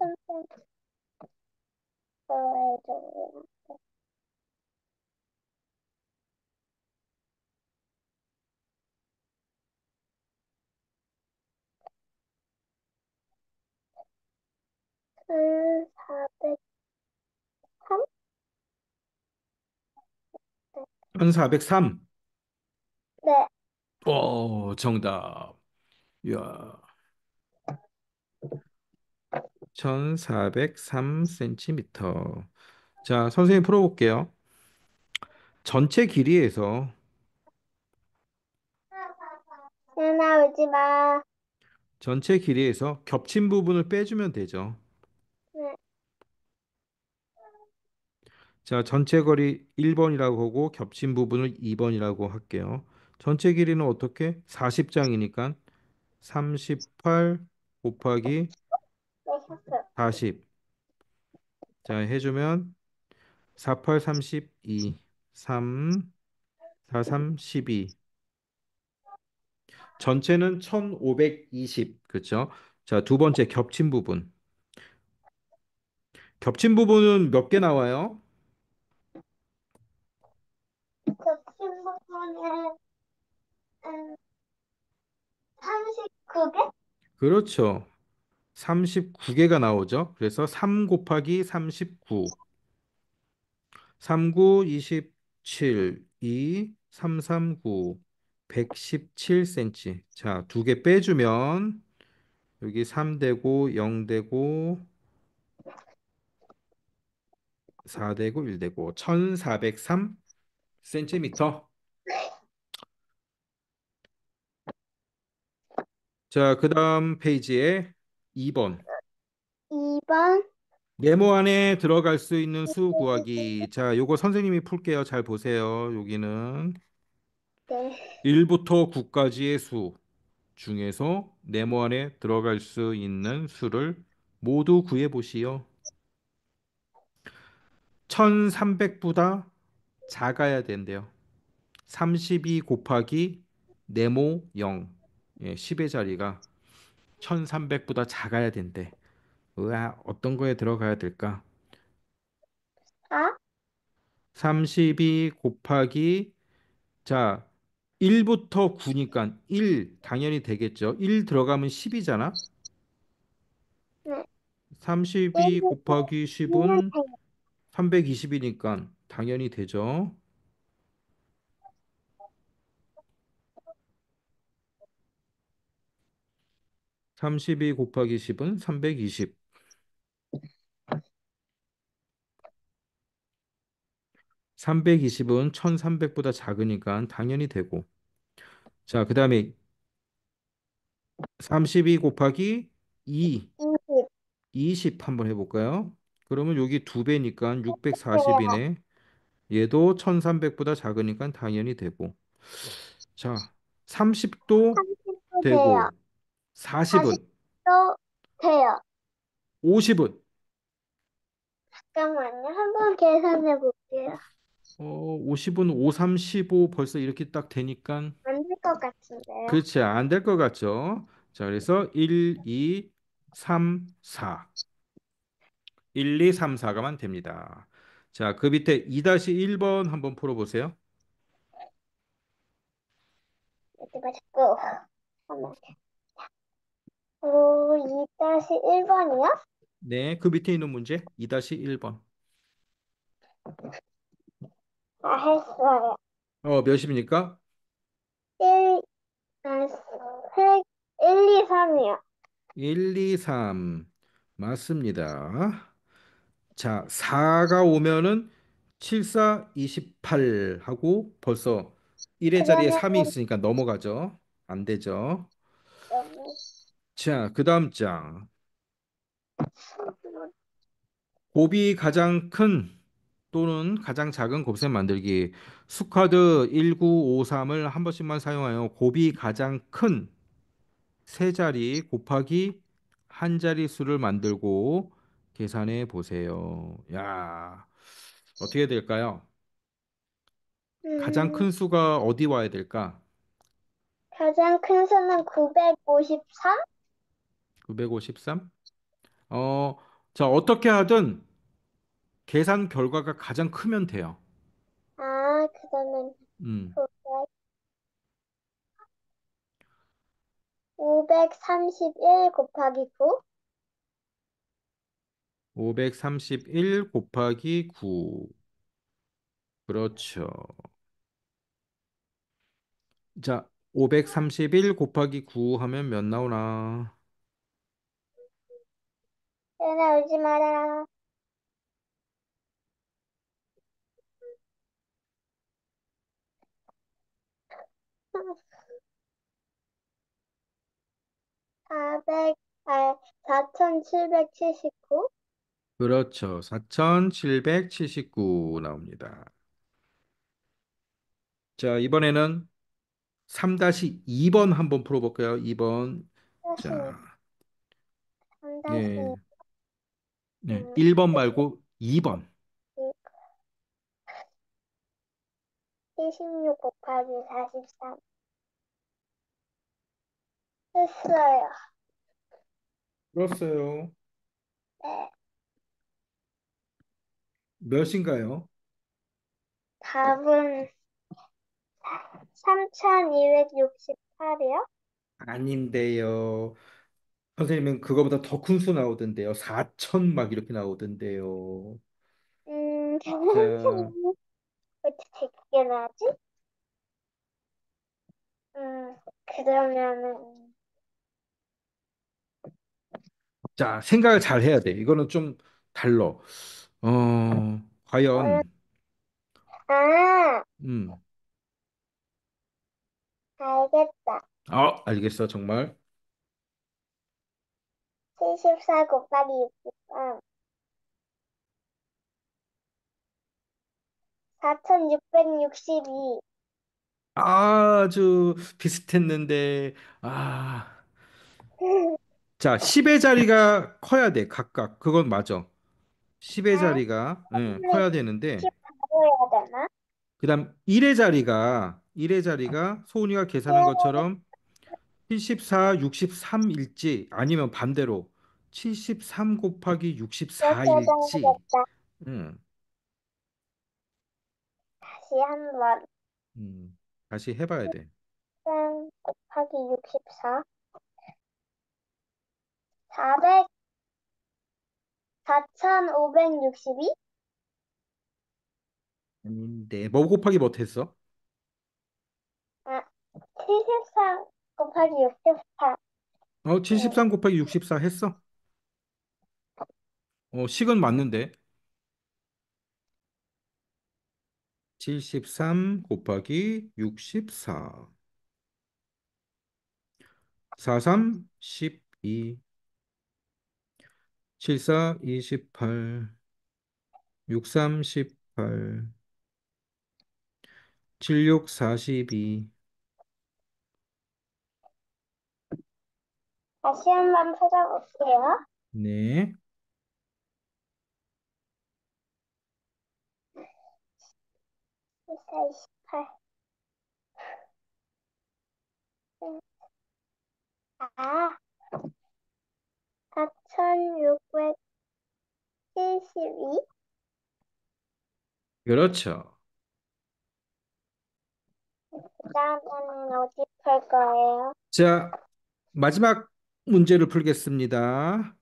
1,403? 1403. 네. 정답. 이야, 1403cm. 자, 선생님 풀어볼게요. 전체 길이에서 나오지 마. 전체 길이에서 겹친 부분을 빼주면 되죠. 네. 자, 전체 거리 1번이라고 하고 겹친 부분을 2번이라고 할게요. 전체 길이는 어떻게? 40장이니까 38 곱하기 네, 셨어 40. 자, 해주면 48, 32, 3, 4, 3, 12. 전체는 1520. 그렇죠? 자, 두 번째 겹친 부분. 겹친 부분은 몇 개 나와요? 겹친 부분은, 음, 39개? 그렇죠. 39개가 나오죠. 그래서 3 곱하기 39. 39, 27, 2, 3, 3, 9, 117cm. 자, 두 개 빼주면 여기 3 되고 0 되고 4 되고 1 되고 1403cm. 자, 그다음 페이지에 2번. 2번, 네모 안에 들어갈 수 있는 수 구하기. 자, 요거 선생님이 풀게요. 잘 보세요. 여기는 네. 1부터 9까지의 수 중에서 네모 안에 들어갈 수 있는 수를 모두 구해 보시오. 1300보다 작아야 된대요. 32 곱하기 네모 0. 예, 10의 자리가 1300보다 작아야 된대. 으아, 어떤 거에 들어가야 될까? 4, 32 곱하기 자, 1부터 9니까 1 당연히 되겠죠. 1 들어가면 10이잖아. 네. 32 1부터 곱하기 1을 10은 320이니까 당연히 되죠. 32 곱하기 10은 320. 320은 1300보다 작으니까 당연히 되고. 자, 그다음에 32 곱하기 2, 20. 20 한번 해볼까요? 그러면 여기 두 배니까 네. 640이네. 얘도 1300보다 작으니까 당연히 되고. 자, 30도 30도 돼요. 되고, 40은, 40도 돼요. 50은, 잠깐만요. 한번 계산해 볼게요. 50은 5, 3, 15 벌써 이렇게 딱 되니까, 안 될 것 같은데요. 그렇지, 안 될 것 같죠? 자, 그래서 1, 2, 3, 4. 1, 2, 3, 4가만 됩니다. 자, 그 밑에 2-1번 한번 풀어보세요. 이렇게 자꾸. 잠깐만요. 2-1번이요? 네, 그 밑에 있는 문제 2-1번. 다 했어요. 몇입니까? 1, 1, 2, 3이요. 1, 2, 3. 맞습니다. 자, 4가 오면은 7, 4, 28 하고 벌써 1의 자리에 그러면 3이 있으니까 넘어가죠. 안 되죠. 여기 자, 그 다음 장. 곱이 가장 큰 또는 가장 작은 곱셈 만들기. 수카드 1953을 한 번씩만 사용하여 곱이 가장 큰 세 자리 곱하기 한 자리 수를 만들고 계산해 보세요. 야, 어떻게 될까요? 가장 음, 큰 수가 어디 와야 될까? 가장 큰 수는 953? 953? 어, 자, 어떻게 하든 계산 결과가 가장 크면 돼요. 그러면 음, 531 곱하기 9? 531 곱하기 9. 그렇죠. 자, 531 곱하기 9 하면 몇 나오나? 얘나 울지 마라. 400, 4779? 그렇죠. 4779 나옵니다. 자, 이번에는 3-2번 한번 풀어볼까요? 2번. 다시, 자, 3다시, 네, 네. 1번 말고 2번. 76 곱하기 43. 했어요. 풀었어요. 네. 몇인가요? 답은 3268이요? 아닌데요. 선생님은 그거보다 더 큰 수 나오던데요. 4천 막 이렇게 나오던데요. 자, 잠깐만요. 어떻게 그게 나지? 음, 그러면은, 자, 생각을 잘 해야 돼. 이거는 좀 달러. 어, 과연, 아, 음, 알겠다. 알겠어, 정말. 74 곱하기 63. 4662. 아주 비슷했는데, 아. 자, 10의 자리가 커야 돼, 각각. 그건 맞아. 10의 아, 자리가 커야 되는데, 10 바로 해야 되나? 그다음 1의 자리가 소은이가 계산한 것처럼 74, 63일지 아니면 반대로 73 곱하기 몇 개 정도 64일지. 됐다. 음, 다시 한번. 다시 해봐야 돼. 3 곱하기 64. 400, 4562? 아닌데, 뭐 곱하기 못했어? 73 곱하기 64. 73 곱하기 64 했어? 식은 맞는데. 73 곱하기 64. 43, 12, 74, 28, 63, 18, 76, 42, 다시 한번 찾아볼게요. 네. 24, 28. 아, 4672? 그렇죠. 그 다음에는 어디 풀 거예요? 자, 마지막 문제를 풀겠습니다.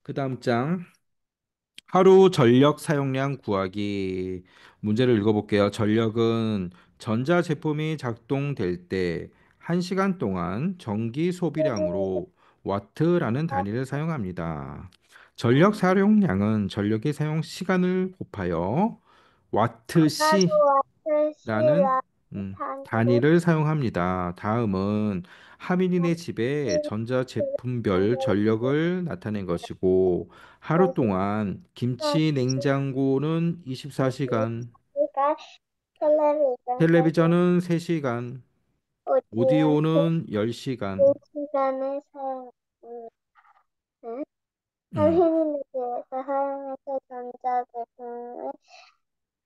그 다음 장. 하루 전력 사용량 구하기. 문제를 읽어볼게요. 전력은 전자제품이 작동될 때 1시간 동안 전기 소비량으로 와트라는 단위를 사용합니다. 전력 사용량은 전력의 사용 시간을 곱하여 와트시라는 하루와트 시라 단위 단위를 사용합니다. 다음은 하민이네 집에 전자제품별 전력을 나타낸 것이고 하루 동안 김치 냉장고는 24시간, 시가 텔레비전 세팅 텔레비전은 3시간, 오디오 오디오는 10시간. 시간을 사용합니다. 음. 선생님에 대해서 사용해서 전자제품을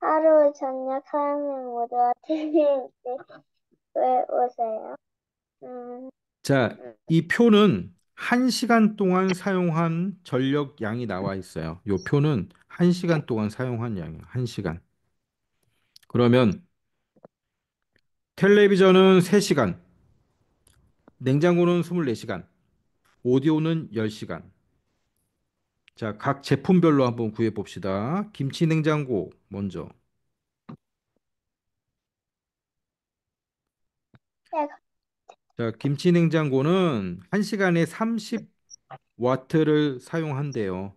하루 전력 사용량 모두와 TV일 때왜 오세요? 음, 자, 음, 이 표는 1시간 동안 사용한 전력 양이 나와 있어요. 이 표는 1시간 동안 사용한 양이에요. 1시간. 그러면 텔레비전은 3시간, 냉장고는 24시간, 오디오는 10시간. 자, 각 제품별로 한번 구해 봅시다. 김치 냉장고 먼저. 네, 자, 김치 냉장고는 1시간에 30와트를 사용한대요.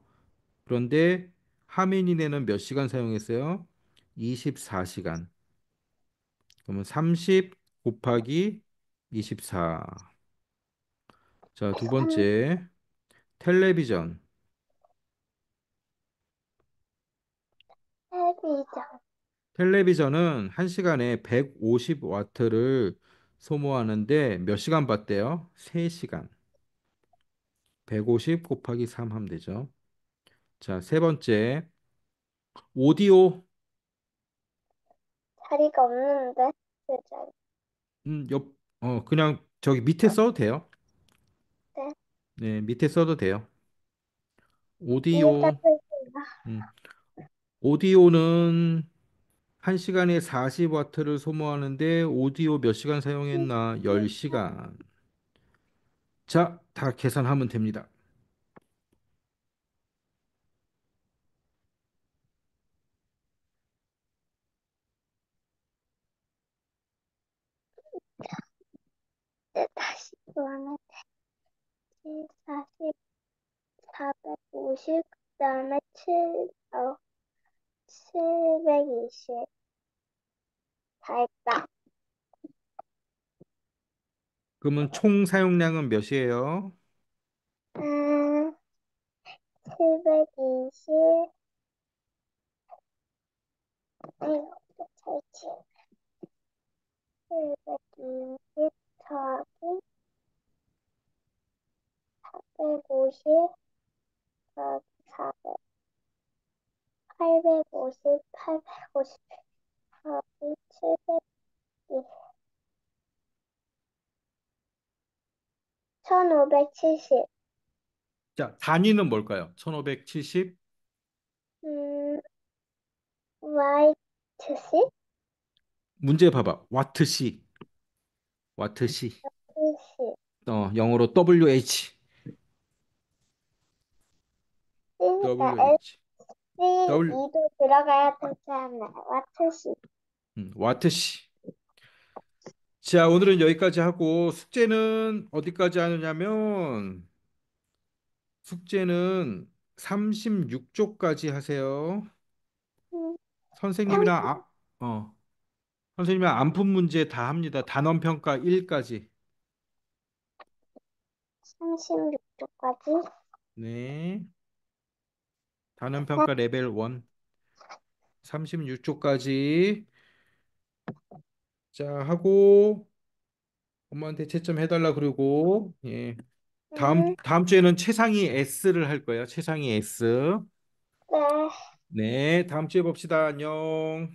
그런데 하민이네는 몇 시간 사용했어요? 24시간. 그러면 30 곱하기 24. 자, 두 번째. 텔레비전. 텔레비전 텔레비전은 1시간에 150와트를 소모하는데 몇 시간 봤대요? 3시간. 150 곱하기 3 하면 되죠. 자, 세 번째. 오디오. 자리가 없는데 그 자리. 그냥 저기 밑에 써도 돼요. 네, 네, 밑에 써도 돼요. 위에다 오디오. 쓸게요. 음, 오디오는 1시간에 40와트를 소모하는데 오디오 몇 시간 사용했나? 10시간. 자, 다 계산하면 됩니다. 네, 다시 그러면 40, 450, 그다음에 720 다 했다. 그러면 총 사용량은 몇이에요? 음, 720, 이거 잘지. 720 더하기 450 더하기 400, 850, 850 더하기 720, 1570. 자, 단위는 뭘까요? 1570? 음, YTC? 문제 봐봐. 와트시. 와트시. TC. 영어로 WH. C니까 WH. W. SC2도 들어가야 되지 않나요? YTC. 와트시. 자, 오늘은 여기까지 하고 숙제는 어디까지 하느냐면 숙제는 36쪽까지 하세요. 음, 선생님이랑 선생님이랑 안푼 문제 다 합니다. 단원 평가 1까지. 36조까지. 네. 단원 평가 레벨 1 36쪽까지. 자, 하고 엄마한테 채점 해달라 그러고 예. 음, 다음 주에는 최상위 S를 할 거예요. 최상위 S. 어. 네, 다음 주에 봅시다. 안녕.